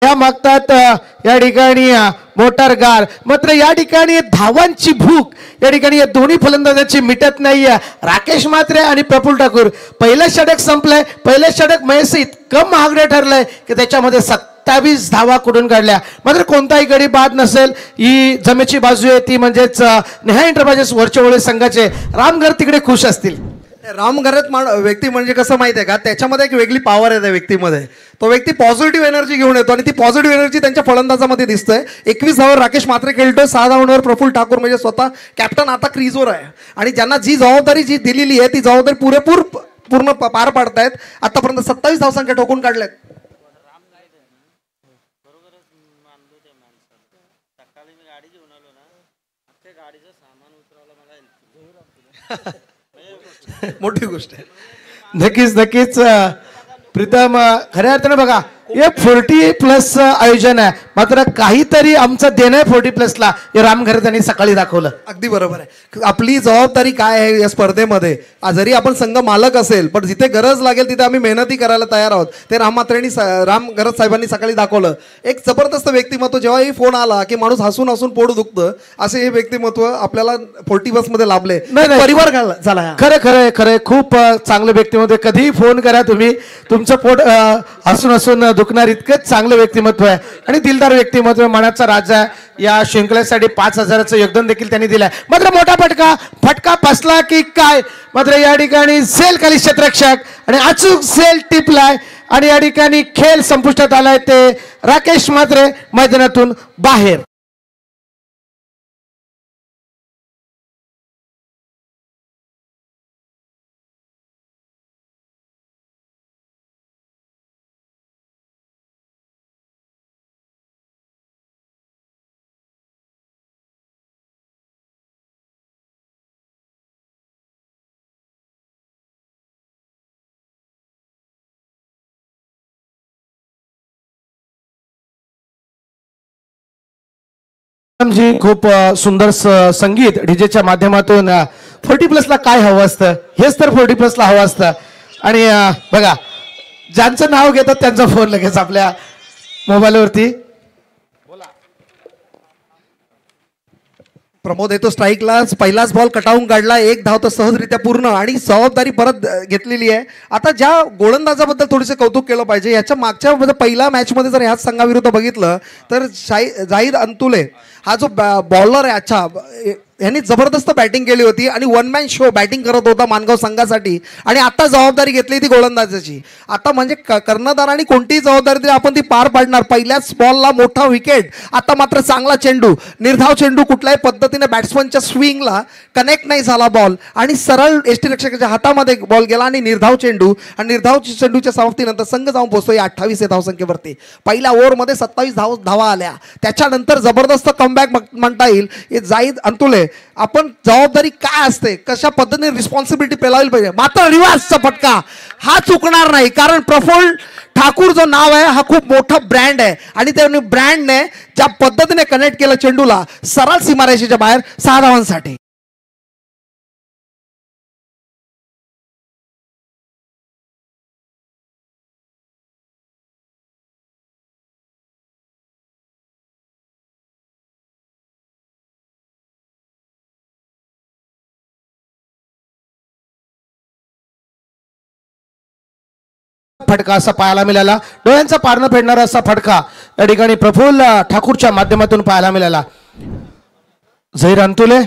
मागतात या ठिकाणी मोटारगार. मात्र या ठिकाणी धावांची भूक या ठिकाणी या दोन्ही फलंदाजांची मिटत नाहीये. राकेश म्हात्रे आणि प्रफुल ठाकूर, पहिलं षटक संपलंय. पहिलं षटक महेश इतकं महागडं ठरलंय की त्याच्यामध्ये 27 धावा कुठून काढल्या. मात्र कोणताही गडी बाद नसेल. ही जमेची बाजू आहे ती म्हणजेच नेहा एंटरप्राइजेस वरच्या ओळे संघाचे रामघर तिकडे खुश असतील. रामघरात व्यक्ती म्हणजे कसं माहिती आहे का, त्याच्यामध्ये एक वेगळी पॉवर आहे त्या व्यक्तीमध्ये. तो व्यक्ती पॉझिटिव्ह एनर्जी घेऊन येतो आणि ती पॉझिटिव्ह एनर्जी त्यांच्या फलंदाजामध्ये दिसतंय. 21 धावांवर राकेश म्हात्रे खेळतोय, 6 धावांवर प्रफुल ठाकूर म्हणजे स्वतः कॅप्टन आता क्रीजवर आहे. आणि ज्यांना जी जबाबदारी जी दिलेली आहे ती जबाबदारी पूर्ण पार पाडतायत. आतापर्यंत 27 धावसंख्या ठोकून काढल्यात. मोठी गोष्ट आहे. नक्कीच प्रीतम, खऱ्या अर्थाने बघा हे 40+ आयोजन आहे, मात्र काहीतरी आमचं देणं आहे 40+ला. हे रामघर त्यांनी सकाळी दाखवलं. अगदी बरोबर आहे. आपली जबाबदारी काय आहे या स्पर्धेमध्ये, जरी आपण संघ मालक असेल पण जिथे गरज लागेल तिथे आम्ही मेहनती करायला तयार आहोत. ते रामघरत साहेबांनी सकाळी दाखवलं. एक जबरदस्त व्यक्तिमत्व. जेव्हाही फोन आला की माणूस हसून हसून पोट दुखतं, असे हे व्यक्तिमत्व आपल्याला 40+ मध्ये लाभले. परिवार झाला. खरं खूप चांगलं व्यक्तिमत्व. कधीही फोन करा तुम्ही, तुमचं पोट हसून हसून दुखणार इतकंच चांगलं व्यक्तिमत्व आहे आणि दिलदार व्यक्तिमत्व. मनाचा राजा आहे. या शृंखलेसाठी 5,000चं योगदान देखील त्यांनी दिलंय. मात्र मोठा फटका फसला की काय. मात्र या ठिकाणी सेल खाली क्षेत्ररक्षक आणि अचूक सेल टिपलाय आणि या ठिकाणी खेळ संपुष्टात आलाय. ते राकेश म्हात्रे मैदानातून बाहेर. जी खूप सुंदर संगीत डीजेच्या माध्यमातून 40+ ला काय हवं असतं हेच तर 40+ ला हवं असतं. आणि बघा ज्यांचं नाव घेतात त्यांचा फोन लगेच आपल्या मोबाईलवरती. प्रमोद येतो स्ट्राईकला, पहिलाच बॉल कटावून काढला, एक धाव तर सहजरित्या पूर्ण आणि जबाबदारी परत घेतलेली आहे. आता ज्या गोलंदाजाबद्दल थोडेसे कौतुक केलं पाहिजे. याच्या मागच्या पहिल्या मॅचमध्ये जर ह्याच संघाविरुद्ध बघितलं तर जाहीद अंतुले हा जो बॉलर आहे, अच्छा यांनी जबरदस्त बॅटिंग केली होती आणि वन मॅन शो बॅटिंग करत होता मानगाव संघासाठी. आणि आता जबाबदारी घेतली ती गोलंदाजाची. आता म्हणजे कर्णधारांनी कोणतीही जबाबदारी दिली आपण ती पार पाडणार. पहिल्याच बॉलला मोठा विकेट, आता मात्र चांगला चेंडू, निर्धाव चेंडू, कुठल्याही पद्धतीने बॅट्समनच्या स्विंगला कनेक्ट नाही झाला बॉल आणि सरळ एसटी रक्षकाच्या हातामध्ये बॉल गेला आणि निर्धाव चेंडू. आणि निर्धाव चेंडूच्या समाप्तीनंतर संघ जाऊन पोहोचतो 28 धावसंख्येवरती. पहिल्या ओव्हरमध्ये 27 धावा आल्या. त्याच्यानंतर जबरदस्त कमबॅक म्हणता येईल. हे जाहीद अंतुले, आपण जबाबदारी काय असते, कशा पद्धतीने रिस्पॉन्सिबिलिटी पेलावली पाहिजे. मात्र रिव्हर्सचा फटका हा चुकणार नाही, कारण प्रफुल्ल ठाकूर जो नाव आहे हा खूप मोठा ब्रँड आहे आणि त्या ब्रँडने ज्या पद्धतीने कनेक्ट केलं चेंडूला सरळ सीमारेषेच्या बाहेर 6 धावांसाठी. फटका असा पाहायला मिळाला. डोळ्यांचा पारणं फेडणारा असा फटका या ठिकाणी प्रफुल्ल ठाकूरच्या माध्यमातून पाहायला मिळाला. झहीर अंतुले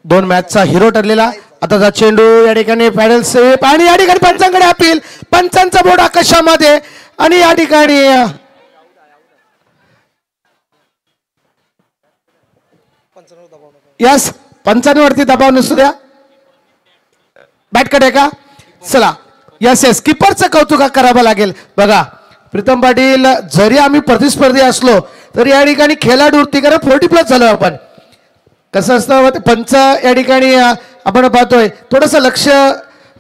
2 मॅचचा हिरो ठरलेला. आताचा चेंडू या ठिकाणी पॅडल सेफ आणि या ठिकाणी पंचांकडे अपील. पंचांचा बोर्ड आकाशामध्ये आणि या ठिकाणी यस 95 दबाव नसू द्या. बॅटकडे का चला. यस यस कीपरचं कौतुक करावं लागेल. बघा प्रीतम पाटील, जरी आम्ही प्रतिस्पर्धी असलो तरी या ठिकाणी खेळाडूवरती कारण 40+ झालो आपण. कसं असतं पंच या ठिकाणी आपण पाहतोय थोडंसं लक्ष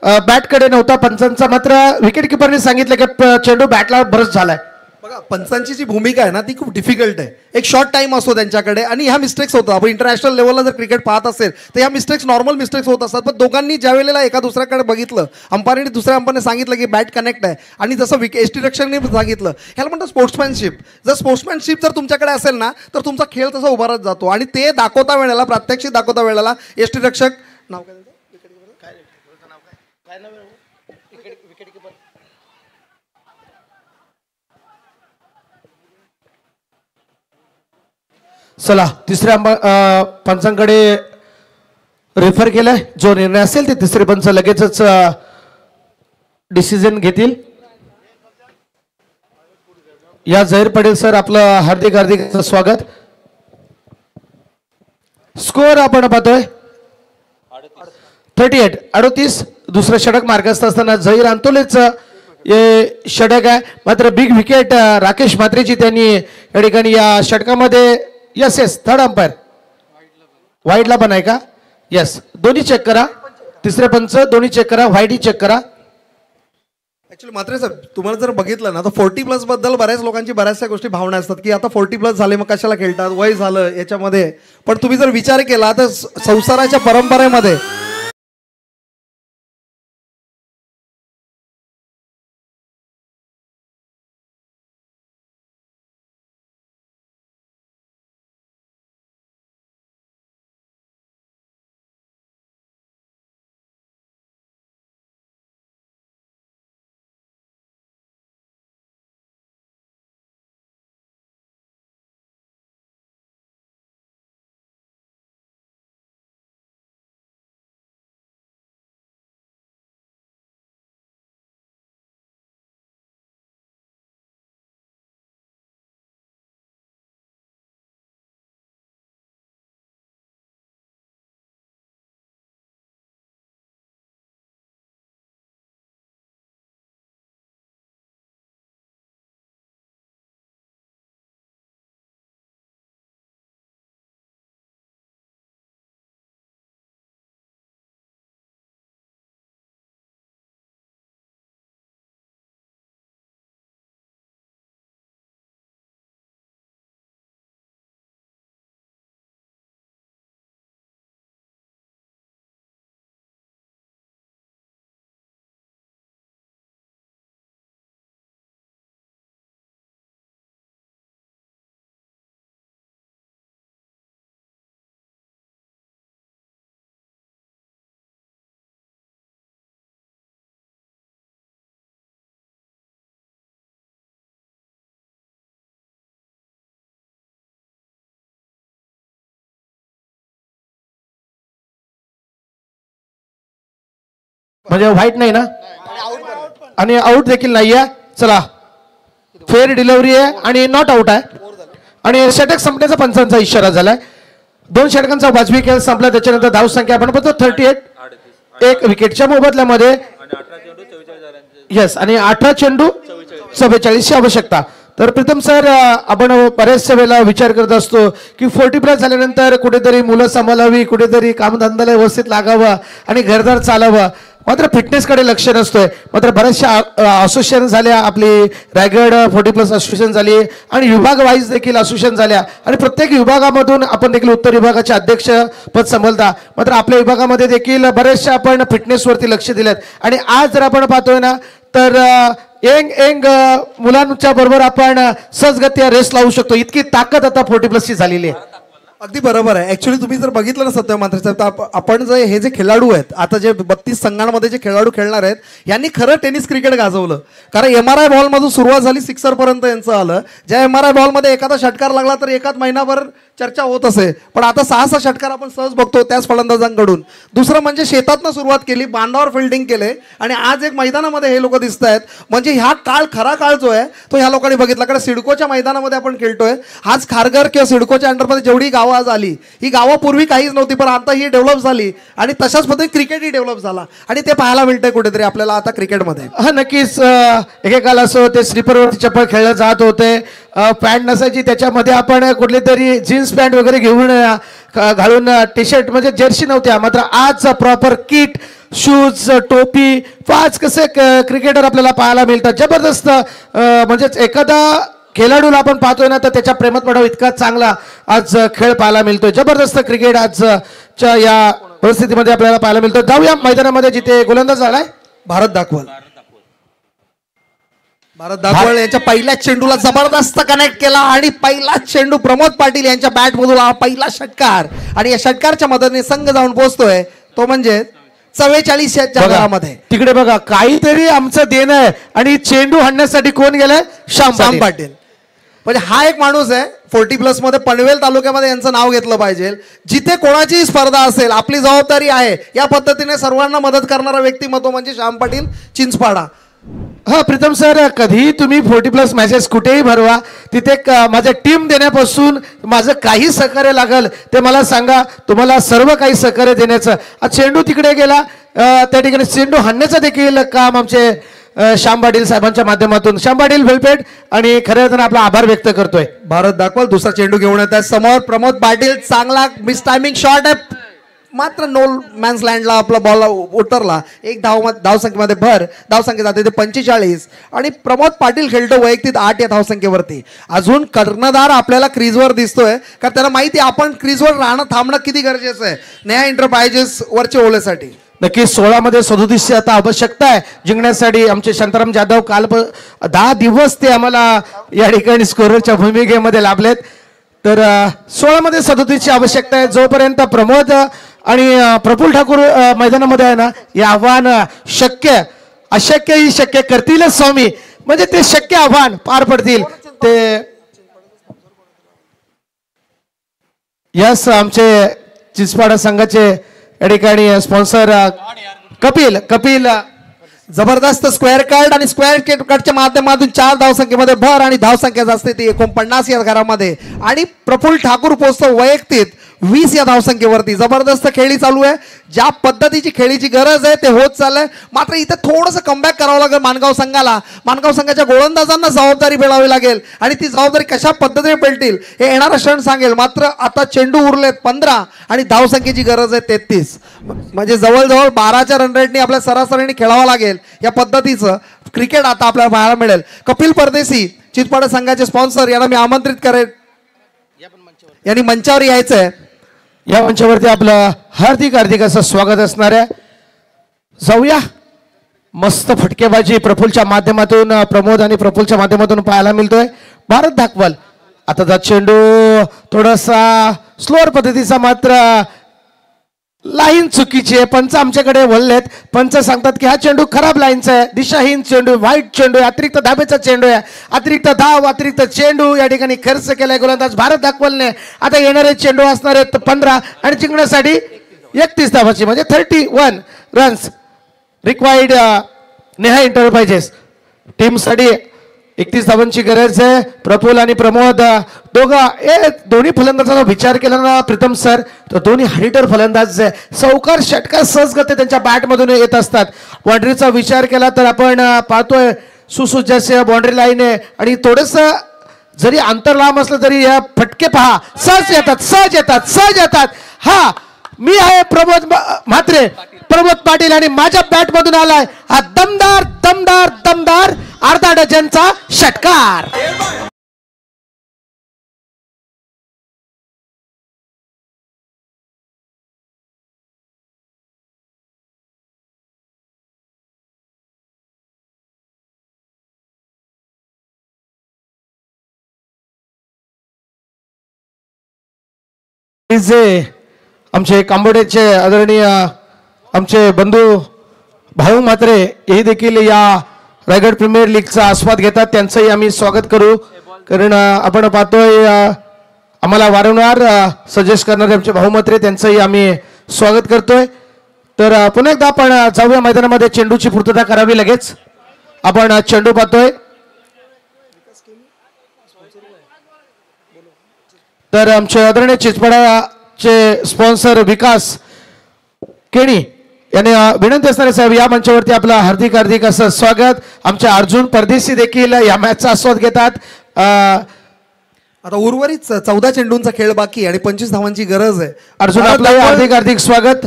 बॅटकडे नव्हता पंचांचा. मात्र विकेट किपरने सांगितलं की चेंडू बॅटला बरंच झालाय. बघा पंचांची जी भूमिका आहे ना ती खूप डिफिकल्ट आहे. एक शॉर्ट टाइम असतो त्यांच्याकडे आणि ह्या मिस्टेक्स होतात. आपण इंटरनॅशनल लेवलला जर क्रिकेट पाहत असेल तर ह्या मिस्टेक्स नॉर्मल मिस्टेक्स होत असतात. पण दोघांनी ज्या वेळेला एका दुसऱ्याकडे बघितलं, अंपायरने दुसऱ्या अंपायरने सांगितलं की बॅट कनेक्ट आहे आणि जसं एसटी रक्षकने सांगितलं, ह्याला म्हणतात स्पोर्ट्समॅनशिप. जर स्पोर्ट्समॅनशिप जर तुमच्याकडे असेल ना तर तुमचा खेळ तसा उभारत जातो आणि ते दाखवता वेळेला, प्रात्यक्षिक दाखवता वेळेला एसटी रक्षक नाव काय चला तिसऱ्या पंचांकडे रेफर केलंय. जो निर्णय असेल ते तिसरे पंच लगेचच डिसिजन घेतील. या झहीर पटेल सर आपलं हार्दिक हार्दिक स्वागत. स्कोअर आपण पाहतोय 38. दुसरं षटक मार्गस्थ असताना झहीर अंतुलेच हे षटक आहे. मात्र बिग विकेट राकेश म्हात्रेची त्यांनी या ठिकाणी या षटकामध्ये. यस यस थर्ड अंपायर व्हाईटला पण आहे का. यस दोन्ही चेक करा. तिसरे पंच दोन्ही चेक करा. व्हाईटही चेक करा. ऍक्च्युली मात्र सर तुम्हाला जर बघितलं ना तर 40+ बद्दल बऱ्याच लोकांची बऱ्याचशा गोष्टी भावना असतात की आता 40+ झाले मग कशाला खेळतात, वय झालं याच्यामध्ये. पण तुम्ही जर विचार केला तर संसाराच्या परंपरेमध्ये म्हणजे व्हाईट नाही ना, आणि आऊट देखील नाही आहे. चला, फेअर डिलिव्हरी आहे आणि नॉट आऊट आहे, आणि षटक संपण्याचा पंचांचा इशारा झालाय. 2 षटकांचा वाजवी खेळ संपला. त्याच्यानंतर धाव संख्या आपण बघतो 38, 1 विकेटच्या मोबदल्यामध्ये. येस, आणि 18 चेंडू 44ची आवश्यकता. तर प्रीतम सर, आपण बऱ्याचशा वेळेला विचार करत असतो की 40+ झाल्यानंतर कुठेतरी मुलं सांभाळावी, कुठेतरी कामधंद्याला व्यवस्थित लागावं आणि घरदार चालावं, मात्र फिटनेसकडे लक्ष नसतोय. मात्र बऱ्याचशा असोसिएशन झाल्या, आपली रायगड 40+ असोसिएशन झाली आणि विभाग वाईज देखील असोसिएशन झाल्या, आणि प्रत्येक विभागामधून आपण देखील उत्तर विभागाचे अध्यक्ष पद सांभाळता. मात्र आपल्या विभागामध्ये देखील बरेचशा आपण फिटनेसवरती लक्ष दिलेत. आणि आज जर आपण पाहतोय ना, तर यंग मुलांच्या बरोबर आपण सहजगत्या रेस लावू शकतो, इतकी ताकद आता 40+ ची झालेली आहे. अगदी बरोबर आहे. ऍक्च्युली तुम्ही जर बघितलं ना सत्य मात्र साहेब, तर आपण जे हे जे खेळाडू आहेत, आता जे 32 संघांमध्ये जे खेळाडू खेळणार आहेत, यांनी खरं टेनिस क्रिकेट गाजवलं. कारण MRI बॉलमधून सुरुवात झाली, सिक्सरपर्यंत यांचं आलं. ज्या MRI बॉलमध्ये एखादा षटकार लागला तर एकाच महिनाभर चर्चा होत असे, पण आता 6 षटकार आपण सहज बघतो त्याच फलंदाजांकडून. दुसरं म्हणजे शेतातनं सुरुवात केली, बांधावर फिल्डिंग केले, आणि आज एक मैदानामध्ये हे लोक दिसत आहेत. म्हणजे ह्या खरा काळ जो आहे तो ह्या लोकांनी बघितला. कारण सिडकोच्या मैदानामध्ये आपण खेळतोय. आज खारघर किंवा सिडकोच्या अंडरमध्ये जेवढी गावं आज आली, ही गावं पूर्वी काहीच नव्हती, पण आता ही डेव्हलप झाली, आणि तशाच पद्धतीने क्रिकेटही डेव्हलप झाला, आणि ते पाहायला मिळतंय कुठेतरी आपल्याला आता क्रिकेटमध्ये. हा, नक्कीच. एकेकाला असं ते स्लीपरवरती चप्पल खेळलं जात होते, पॅन्ट नसायची, त्याच्यामध्ये आपण कुठली तरी जीन्स पॅन्ट वगैरे घेऊन घालून टी शर्ट म्हणजे जर्सी नव्हत्या. मात्र आज प्रॉपर किट, शूज, टोपी, 5 कसे क्रिकेटर आपल्याला पाहायला मिळतात. जबरदस्त. म्हणजेच एखादा खेळाडूला आपण पाहतोय ना, तर त्याच्या प्रेमात पडावं इतका चांगला आज खेळ पाहायला मिळतोय. जबरदस्त क्रिकेट आजच्या या परिस्थितीमध्ये आपल्याला पाहायला मिळतोय. जाऊया मैदानामध्ये जिथे गोलंदाज झालाय भारत दाखवल यांच्या पहिल्याच चेंडूला जबरदस्त कनेक्ट केला, आणि पहिलाच चेंडू प्रमोद पाटील यांच्या बॅटमधून पहिला षटकार, आणि या षटकारच्या मदतीने संघ जाऊन पोहोचतोय तो म्हणजे 44च्या घरामध्ये. तिकडे बघा, काहीतरी आमचं देणं आहे, आणि चेंडू हाणण्यासाठी कोण गेलाय? श्याम पाटील. म्हणजे हा एक माणूस आहे 40+ मध्ये, पनवेल तालुक्यामध्ये यांचं नाव घेतलं पाहिजे. जिथे कोणाची स्पर्धा असेल, आपली जबाबदारी आहे या पद्धतीने सर्वांना मदत करणारा व्यक्तिमत्व म्हणजे श्याम पाटील चिंचपाडा. हा, प्रीतम सर, कधीही तुम्ही 40+ मॅचेस कुठेही भरवा, तिथे माझं टीम देण्यापासून माझं काही सहकार्य लागल ते मला सांगा, तुम्हाला सर्व काही सहकार्य देण्याचं. आज चेंडू तिकडे गेला, त्या ठिकाणी चेंडू हाणण्याचं देखील काम आमचे श्याम पाटील साहेबांच्या माध्यमातून. श्याम पाटील वेलपेट, आणि खऱ्या अर्थानं आपला आभार व्यक्त करतोय. भारत दाखवल दुसरा चेंडू घेऊन येत आहे समोर. प्रमोद पाटील, चांगला मिस टायमिंग शॉट आहे, मात्र नो मॅन्स लँडला आपला बॉल उतरला. एक धावसंख्येमध्ये भर, धावसंख्या जाते ते 45, आणि प्रमोद पाटील खेळतो वैयक्तिक 8 या धावसंख्येवरती. अजून कर्णधार आपल्याला क्रीजवर दिसतोय, कारण त्याला माहिती आपण क्रीजवर राहणं थांबणं किती गरजेचं आहे नेहा एंटरप्राइजेस वरच्या ओळीसाठी. नक्कीच 16 मध्ये 37 आता आवश्यकता आहे जिंकण्यासाठी. आमचे शांताराम जाधव काल 10 दिवस ते आम्हाला या ठिकाणी स्कोररच्या भूमिकेमध्ये लाभलेत. तर 16 मध्ये 37ची आवश्यकता आहे. जोपर्यंत प्रमोद आणि प्रफुल्ल ठाकूर मैदानामध्ये आहे ना, हे आव्हान शक्य अशक्य ही शक्य करतीलच स्वामी. म्हणजे ते शक्य आव्हान पार पडतील ते. यस, आमचे चिंचपाडा संघाचे या ठिकाणी स्पॉन्सर कपिल जबरदस्त स्क्वेअर कट, आणि स्क्वेअर कटच्या माध्यमातून 4 धावसंख्येमध्ये भर, आणि धावसंख्या असते ती 49 या घरामध्ये, आणि प्रफुल्ल ठाकूर पोहोचतो वैयक्तिक 20 या धावसंख्येवरती. जबरदस्त खेळी चालू आहे. ज्या पद्धतीची खेळीची गरज आहे ते होत चाललंय. मात्र इथे थोडंसं कमबॅक करावं लागेल माणगाव संघाला. माणगाव संघाच्या गोलंदाजांना जबाबदारी पेलावी लागेल, आणि ती जबाबदारी कशा पद्धतीने पेलतील हे येणारा क्षण सांगेल. मात्र आता चेंडू उरलेत 15, आणि धावसंख्येची गरज आहे 33. म्हणजे जवळजवळ 12च्या रन रेटनी आपल्या सरासरीने खेळावं लागेल. या पद्धतीचं क्रिकेट आता आपल्याला पाहायला मिळेल. कपिल परदेशी चिंचपाडा संघाचे स्पॉन्सर यांना मी आमंत्रित करेन, यांनी मंचावर यायचंय. या मंचावरती आपलं हार्दिक असं स्वागत असणार आहे. जाऊया, मस्त फटकेबाजी प्रफुल्लच्या माध्यमातून, प्रमोद आणि प्रफुल्लच्या माध्यमातून पाहायला मिळतोय. भारत दाखवल आता चेंडू थोडासा स्लोअर पद्धतीचा, मात्र लाईन चुकीची आहे. पंच आमच्याकडे वळलेत. पंच सांगतात की हा चेंडू खराब लाईनचा आहे, दिशाहीन चेंडू, व्हाईट चेंडू आहे, अतिरिक्त धाब्याचा चेंडू आहे, अतिरिक्त धाव, अतिरिक्त चेंडू या ठिकाणी खर्च केलाय गोलंदाज भारत दाखवलने. आता येणारे चेंडू असणार आहेत 15, आणि जिंकण्यासाठी 31 धावाची म्हणजे 31 रन्स. रिक्वायर्ड नेहा एंटरप्राइजेस टीमसाठी 31 धावांची गरज आहे. प्रफुल आणि प्रमोद दोन्ही फलंदाजांचा विचार केला ना प्रीतम सर, तर दोन्ही हार्डिटर फलंदाज सावकार षटकार सहजगती त्यांच्या बॅटमधून येत असतात. बाउंड्रीचा विचार केला तर आपण पाहतोय सुसज्ज बाउंड्री लाईन आहे आणि थोडस जरी अंतर लांब असलं तरी या फटके पहा सहज येतात. हा मी आहे प्रमोद म्हात्रे, प्रमोद पाटील आणि माझ्या बॅट मधून आलाय हा दमदार अर्धा डझनचा षटकार. आमचे कांबोडेचे आदरणीय आमचे बंधू भाऊ म्हात्रे हे देखील या रायगड प्रीमियर लीगचा आस्वाद घेतात. त्यांचंही आम्ही स्वागत करू, कारण आपण पाहतोय आम्हाला वारंवार सजेस्ट करणारे आमचे भाऊ म्हात्रे, त्यांचंही आम्ही स्वागत करतोय. तर पुन्हा एकदा आपण जाऊया मैदानामध्ये. चेंडूची पूर्तता करावी लगेच. आपण चेंडू पाहतोय तर आमचे आदरणीय चिचपडाचे स्पॉन्सर विकास केणी यांनी विनंती असणारे साहेब या मंचावरती आपलं हार्दिक असं स्वागत. आमचे अर्जुन परदेशी देखील या मॅचचा आस्वाद घेतात. आता उर्वरित 14 चेंडूंचा खेळ बाकी आणि 25 धावांची गरज आहे. अर्जुन आपलं हार्दिक स्वागत.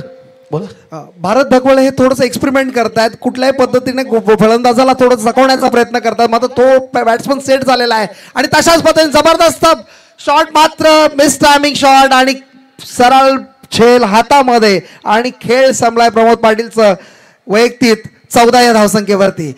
भारत धकवळे हे थोडंसं एक्सपेरिमेंट करतायत, कुठल्याही पद्धतीने फलंदाजाला थोडं चकवण्याचा प्रयत्न करतात. मात्र तो बॅट्समन सेट झालेला आहे आणि तशाच पद्धतीने जबरदस्त शॉट, मात्र मिस टायमिंग शॉट आणि सरळ झेल हातामध्ये आणि खेळ संपलाय प्रमोद पाटीलचं वैयक्तिक 14 या धावसंख्येवरती.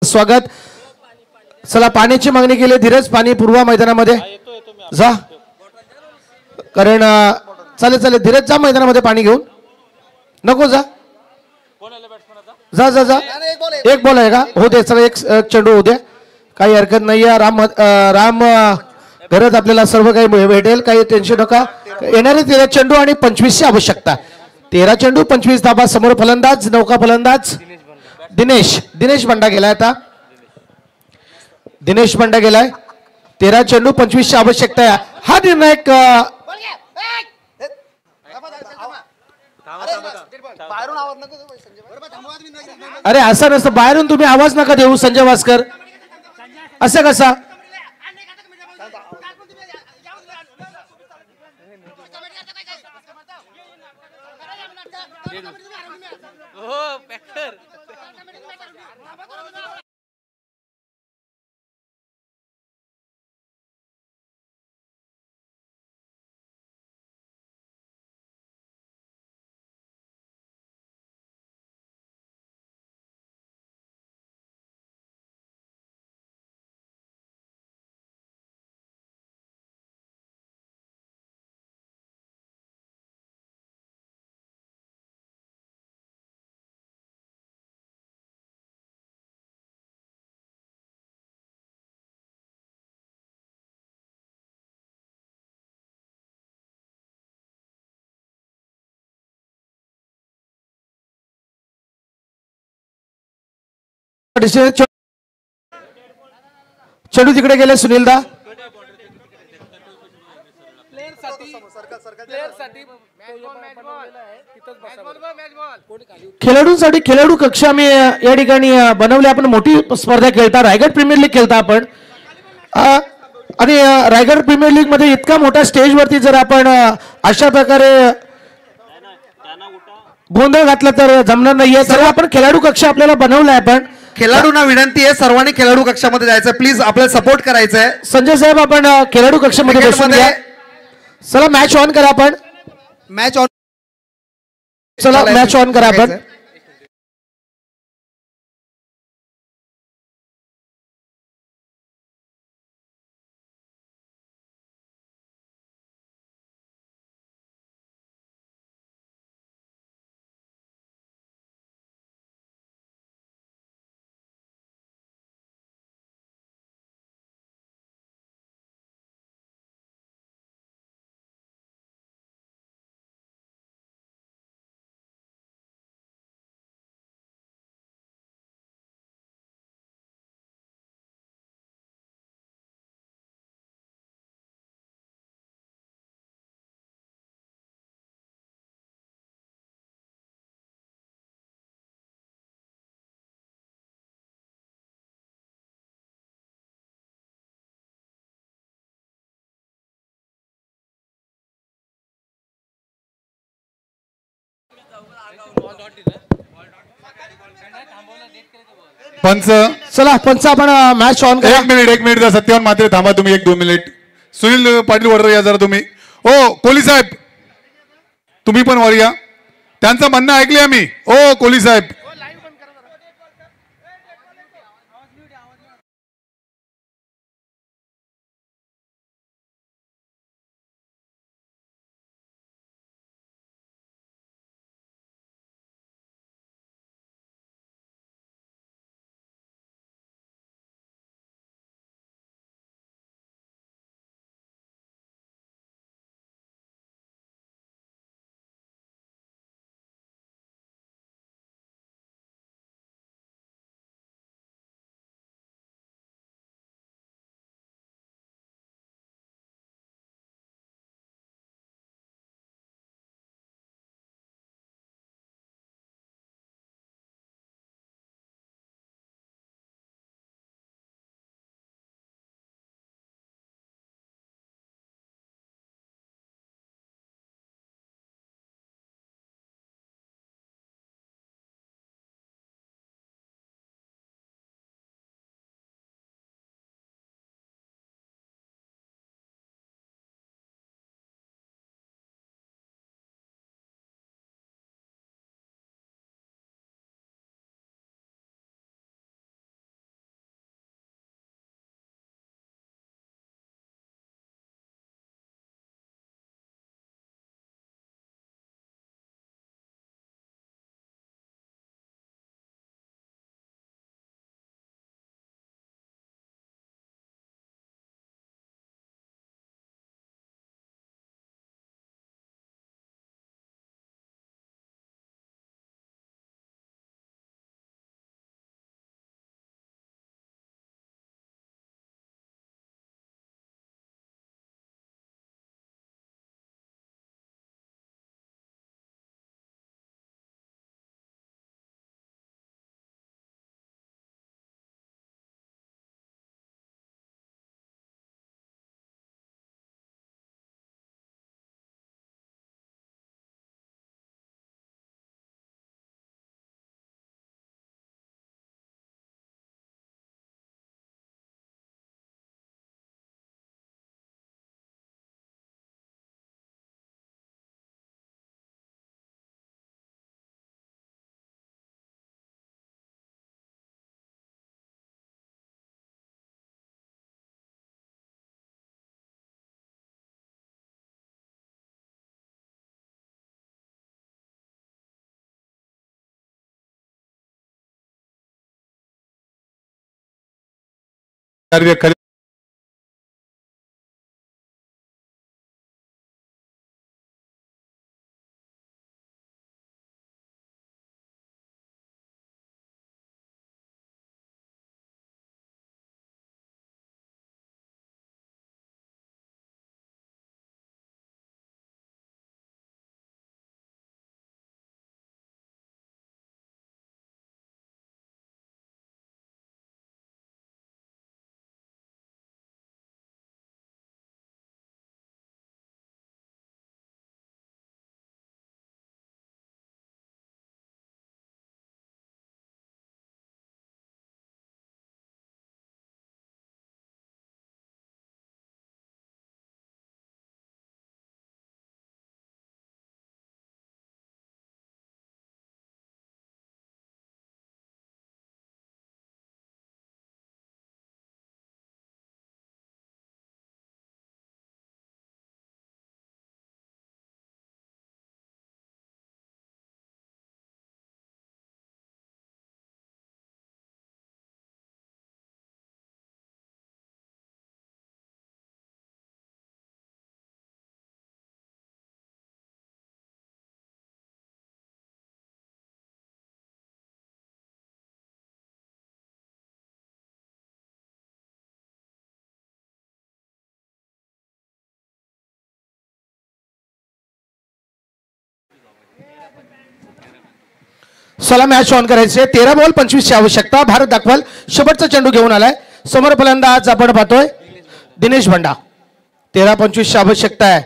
स्वागत. चला पाण्याची मागणी केली. धीरज पाणी पुरवा मैदानामध्ये जा, कारण चालेल धीरज जा मैदानामध्ये पाणी घेऊन. नको जा एक बॉल आहे का हो दे. चला एक चेंडू होऊ द्या, काही हरकत नाहीये. राम घरात आपल्याला सर्व काही भेटेल, काही टेन्शन नका. येणारे 13 चेंडू आणि 25 ची आवश्यकता. 13 चेंडू 25 धाबा. समोर फलंदाज नौका फलंदाज दिनेश बंडा गेलाय. आता दिनेश बंडा गेलाय. 13 चेंडू 25 ची आवश्यकता आहे. हा निर्णायक अरे असं नसतं, बाहेरून तुम्ही आवाज नका देऊ संजय वास्कर. असं कसा चेंडू तिकडे गेले. सुनीलदा खेळाडूंसाठी खेळाडू कक्ष आम्ही या ठिकाणी बनवले. आपण मोठी स्पर्धा खेळता, रायगड प्रीमियर लीग खेळता आपण. आणि रायगड प्रीमियर लीग मध्ये इतका मोठा स्टेजवरती जर आपण अशा प्रकारे गोंधळ घातला तर जमणार नाहीये. तर आपण खेळाडू कक्ष आपल्याला बनवलाय. आपण खेळाडूंना विनंती आहे सर्वांनी खेळाडू कक्षामध्ये जायचं, प्लीज आपल्याला सपोर्ट करायचं आहे. संजय साहेब आपण खेळाडू कक्षामध्ये बसून घ्या. चला मॅच ऑन करा आपण. Match on. चला मॅच ऑन करा आपण. पंच चला पंच आपण मॅच ऑन करा. एक मिनिट सत्यवान मात्र थांबा तुम्ही 1-2 मिनिट. सुनील पाटील वडर या जरा तुम्ही. ओ कोहली साहेब तुम्ही पण वर या. त्यांचं म्हणणं ऐकले आम्ही. ओ कोहली साहेब चला मॅच ऑन करायचे. 13 बॉल 25 ची आवश्यकता. भारत दाखवाल शेवटचा चेंडू घेऊन आलाय. समोर फलंदाज आपण पाहतोय दिनेश भंडा. 13-25 ची आवश्यकता आहे.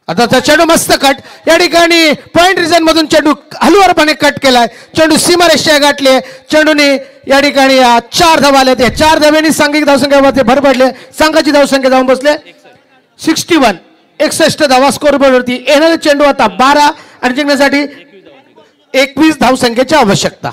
आता चेंडू मस्त कट. या ठिकाणी पॉइंट रिजन मधून चेंडू हलवारपणे कट केलाय. चेंडू सीमारेषा गाठले. चेंडूने या ठिकाणी 4 धावा आल्या. 4 धाव्यांनी सांघिक धावसंख्येवरती भर पडले. संघाची धावसंख्या जाऊन बसले 61. 61 धावा स्कोर बोर्डवरती. येणारे चेंडू आता 12 आणि जिंकण्यासाठी 21 धावसंख्येची आवश्यकता.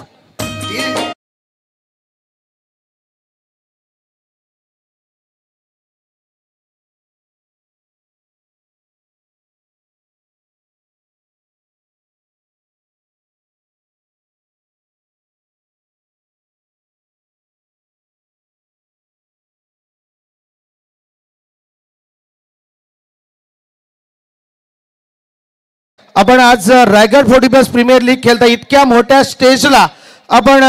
आपण आज रायगड 40+ प्रीमियर लीग खेळता इतक्या मोठ्या स्टेजला आपण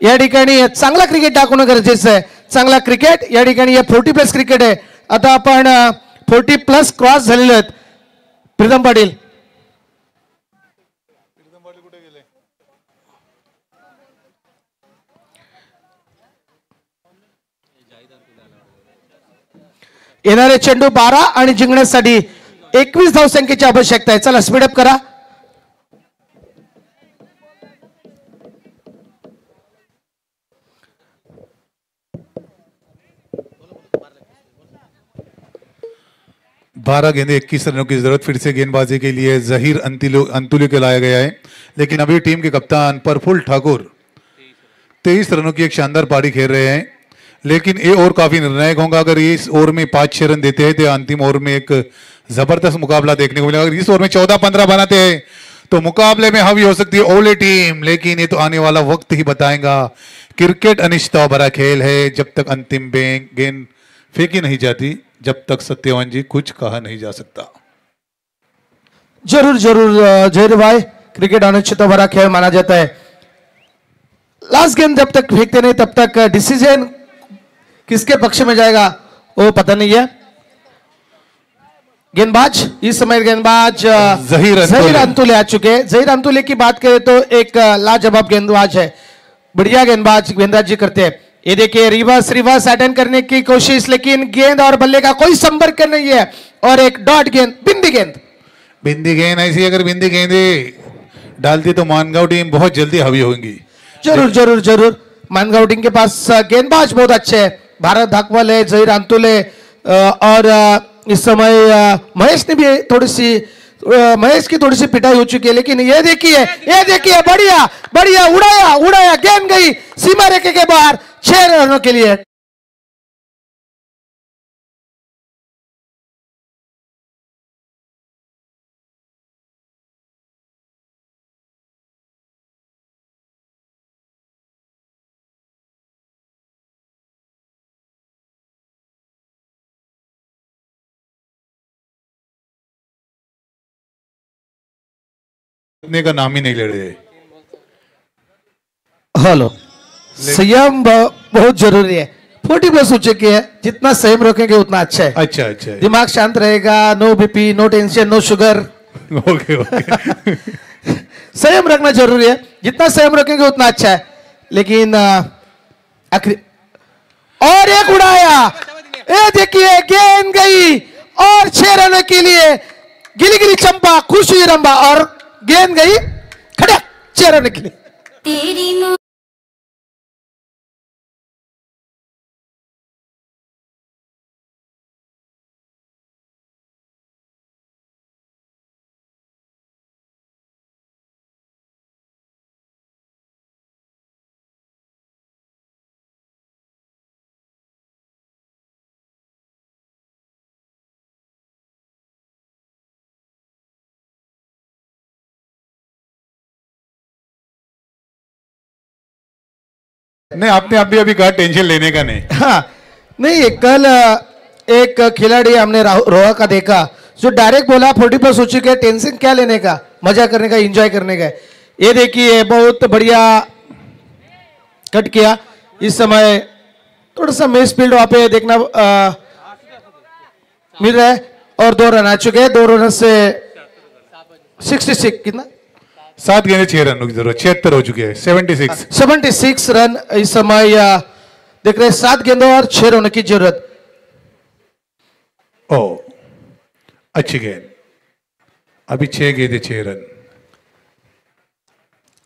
या ठिकाणी चांगला क्रिकेट दाखवणं गरजेचं आहे. चांगला क्रिकेट या ठिकाणी 40+ क्रिकेट आहे. आता आपण 40+ क्रॉस झालेले आहेत. प्रीतम पाटील येणारे चेंडू 12 आणि जिंकण्यासाठी 21 धावसंख्येची आवश्यकता आहे. चला स्पीडअप करा. बारह गेंदे 21 रनों की जरूरत. फिर से गेंदबाजी के लिए जहीर अंतुली को लाया गया है, लेकिन अभी टीम के कप्तान प्रफुल्ल ठाकुर 23 रनों की एक शानदार पारी खेल रहे हैं. लेकिन ये ओवर काफी निर्णायक होगा. अगर इस ओवर में 5-6 रन देते हैं तो अंतिम ओवर में एक जबरदस्त मुकाबला देखने को मिलेगा. अगर इस ओवर में 14-15 बनाते हैं तो मुकाबले में हावी हो सकती है ओले टीम. लेकिन ये तो आने वाला वक्त ही बताएगा. क्रिकेट अनिश्चितता भरा खेल है. जब तक अंतिम गेंद फेंकी नहीं जाती, जब तक सत्यवान जी कुछ कहा नहीं जा सकता. जरूर जरूर जहीर भाई, क्रिकेट अनिश्चितता भरा खेल माना जाता है. लास्ट गेंद जब तक फेंकते नहीं तब तक डिसीजन किसके पक्ष में जाएगा वो पता नहीं है. गेंदबाज इस समय गेंदबाज जहीर अंतुले आ चुके हैं. जहीर अंतुले की बात करें तो एक लाजवाब गेंदबाज है. बढ़िया गेंदबाजी करते हैं. ये देखिए रिवर्स अटेंड करने की कोशिश, लेकिन गेंद और बल्ले का कोई संपर्क नहीं है. और एक डॉट गेंद, बिंदी गेंद ऐसी अगर बिंदी गेंदे डालती तो मानगांव टीम बहुत जल्दी हावी होगी. जरूर जरूर जरूर. मानगांव टीम के पास गेंदबाज बहुत अच्छे हैं. भारत धाकवाल है, जहीर अंतुले और इस समय महेश की थोड़ी सी पिटाई हो चुकी है. लेकिन ये देखिए बढ़िया उड़ाया गेंद गई सीमा रेखे के बाहर 6 रनों के लिए. का नाम ही नहीं ले रहे. हेलो, संयम बहुत जरूरी है. 40+ हो चुकी है. जितना संयम रखेंगे उतना अच्छा है. अच्छा. दिमाग शांत रहेगा. No BP, no tension, no sugar. Okay. संयम रखना जरूरी है. जितना संयम रखेंगे उतना अच्छा है. लेकिन आखिरी और एक उड़ाया. ये देखिए गेंद गई और 6 रनों के लिए गिली चंपा, खुश हुई रंबा और गेंद गई खड़ा 6 रन के लिए. नहीं, आपने अभी कहा टेंशन लेने का नहीं. हाँ नहीं, कल एक खिलाड़ी हमने रोहा का देखा जो डायरेक्ट बोला 40+ हो चुके, टेंशन क्या लेने का, मजा करने का, एंजॉय करने का. ये देखिए बहुत बढ़िया कट किया. इस समय थोड़ा सा मिस फील्ड वहां पे देखना मिल रहा है. और 2 रन आ चुके हैं. 2 रन से 66 कितना 7 गेंदे 6 रनों की जरूरत, 76 हो चुके हैं, 76। 76 रन इस समय देख रहे हैं, 7 गेंदों और 6 रनों की जरूरत। ओ अच्छी गेंद, अभी 6 गेंदे 6 रन।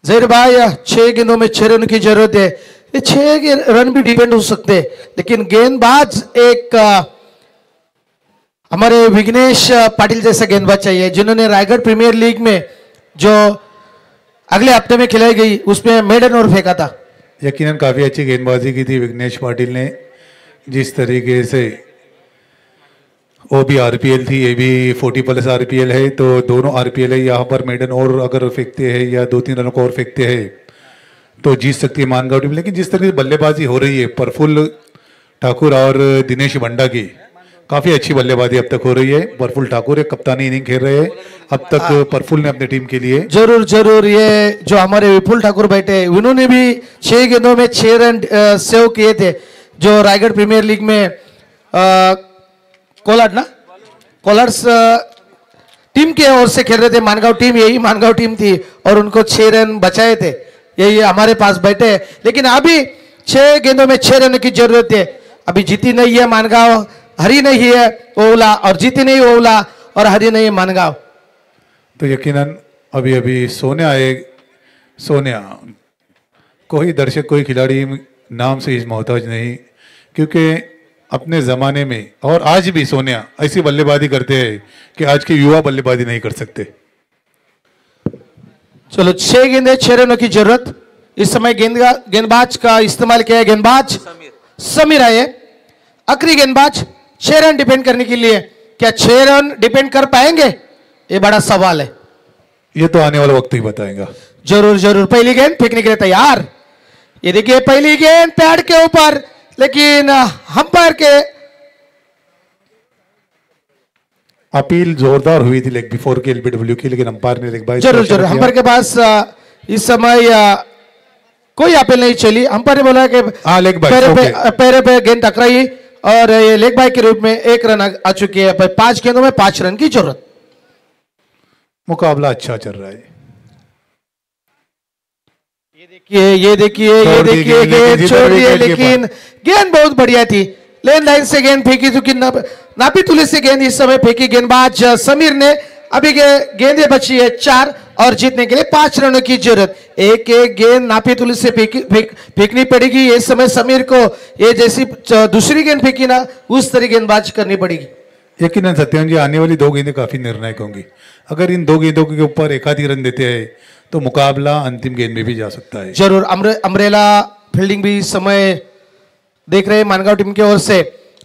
जहीर भाई 6 गेंदों में 6 रन की जरूरत है। ये 6 रन भी डिपेंड हो सकते हैं, लेकिन गेंदबाज एक हमारे विघ्नेश पाटिल जैसा गेंदबाज चाहिए, जिन्होंने रायगढ़ प्रीमियर लीग में जो अगले हफ्ते में खिलाई गई उसमें मेडन ओवर फेंका था। यकीनन काफी अच्छी गेंदबाजी की थी विघ्नेश पाटिल ने। जिस तरीके से वो भी आरपीएल थी, ये भी 40+ आरपीएल है, तो दोनों आरपीएल है। यहाँ पर मेडन और अगर फेंकते हैं या 2-3 रनों को और फेंकते हैं तो जीत सकती है मानगांव टीम। लेकिन जिस तरीके से बल्लेबाजी हो रही है प्रफुल्ल ठाकुर और दिनेश बंडा की, काफी अच्छी बल्लेबाजी अब तक हो रही है। प्रफुल्ल ठाकुर एक कप्तानी इनिंग खेल रहे हैं अब तक प्रफुल्ल ने अपनी टीम के लिए। जरूर जरूर, ये जो हमारे विपुल ठाकुर बैठे हैं, उन्होंने भी 6 गेंदों में 6 रन सेव किए थे, जो रायगढ़ प्रीमियर लीग में कोलार्स टीम के ओर से खेल रहे थे। मानगांव टीम, यही मानगांव टीम थी और उनको 6 रन बचाए थे, यही हमारे पास बैठे हैं। लेकिन अभी 6 गेंदों में 6 रन की जरूरत है। अभी जीती नहीं है मानगांव, हरी नहीं है ओवला, और जीती नहीं ओवला और हरी नहीं है मानगांव। तो यकीनन अभी अभी सोनिया कोई दर्शक कोई खिलाड़ी नाम से इस मोहताज नहीं, क्योंकि अपने ज़माने में और आज भी सोनिया ऐसी बल्लेबाजी करते हैं कि आज के युवा बल्लेबाजी नहीं कर सकते। चलो 6 गेंदे 6 रनों की जरूरत। इस समय गेंदबाज का इस्तेमाल किया है, गेंदबाज समीर आए, आखिरी गेंदबाज 6 रन डिपेंड करने के लिए। क्या 6 रन डिपेंड कर पाएंगे, ये बड़ा सवाल है। ये तो आने वाला वक्त ही बताएगा। जरूर जरूर, पहली गेंद फेंकने के लिए तैयार। ये देखिए पहली गेंद पैड के ऊपर, लेकिन अंपायर के अपील जोरदार हुई थी लेग बिफोर के एलबीडब्ल्यू की, लेकिन अंपायर ने लेग बाय। जरूर जरूर, अंपायर के पास इस समय कोई अपील नहीं चली। अंपायर ने बोला कि लेग बाय, पैरे पे गेंद टकराई और ये लेग बाय के रूप में 1 रन आ चुकी है। 5 गेंदों में 5 रन की जरूरत। मुकाबला अच्छा चल रहा है। ये देखिए गेंद छोड़ दी है, लेकिन गेंद बहुत बढ़िया थी। लेन लाइन से गेंद फेंकी, जो कि नापी तुली से गेंद इस समय फेंकी गेंदबाज समीर ने। अभी गेंदें बची है 4 और जीतने के लिए 5 रनों की जरूरत। एक गेंद नापी तुली से फेंकनी पड़ेगी इस समय समीर को। ये जैसी दूसरी गेंद फेंकी ना, उस तरह गेंदबाज करनी पड़ेगी। यकीनन सत्यम जी, आने वाली 2 गेंदें काफी निर्णायक होंगी। अगर इन 2 गेंदों के ऊपर एक आधी रन देते हैं तो मुकाबला अंतिम गेंद में भी जा सकता है। जरूर, अम्ब्रेला फील्डिंग भी इस समय देख रहे हैं मानगांव टीम की ओर से,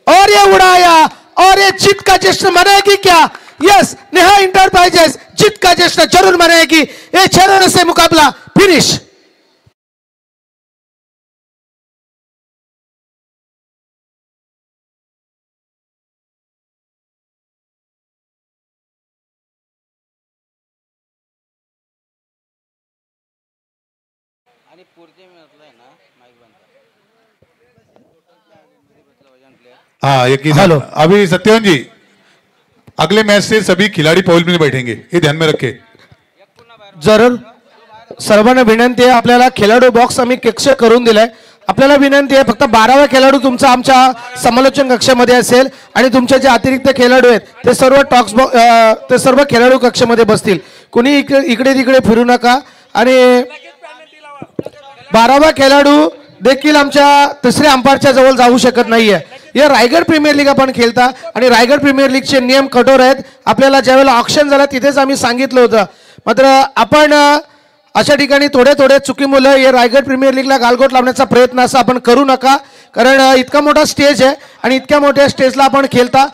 और ये उड़ाया, और ये जीत का जश्न मनाएगी क्या? यस, नेहा इंटरप्राइजेस जीत का जश्न जरूर मनाएगी। ये 6 रन से मुकाबला फिनिश। हाँ यकीन। अभी सत्यम जी, अगले मैच से सभी खिलाड़ी पॉइंट में बैठेंगे, ये ध्यान में रखें। जरूर, सर्वांना विनंती आहे, आपल्याला खेळाडू बॉक्स आम्ही कक्ष करून दिलाय। आपल्याला विनंती आहे, फक्त 12वा खेळाडू तुमचा आमच्या समालोचन कक्षामध्ये असेल आणि तुमचे जे अतिरिक्त खेळाडू आहेत ते सर्व खेळाडू कक्षामध्ये बसतील। कोणी इकडे तिकडे फिरू नका। आणि 12वा खेळाडू देखील आमच्या तिसऱ्या अंपायरच्या जवळ जाऊ शकत नाहीये। हे रायगड प्रीमियर लीग आपण खेळता आणि रायगड प्रीमियर लीगचे नियम कठोर आहेत। आपल्याला ज्यावेळेला ऑक्शन झाला तिथेच आम्ही सांगितलं होतं, मात्र आपण अशा ठिकाणी थोडे चुकीमुळे हे रायगड प्रीमियर लीगला गालगोट लावण्याचा प्रयत्न असा आपण करू नका, कारण इतका मोठा स्टेज आहे आणि इतक्या मोठ्या स्टेजला आपण खेळता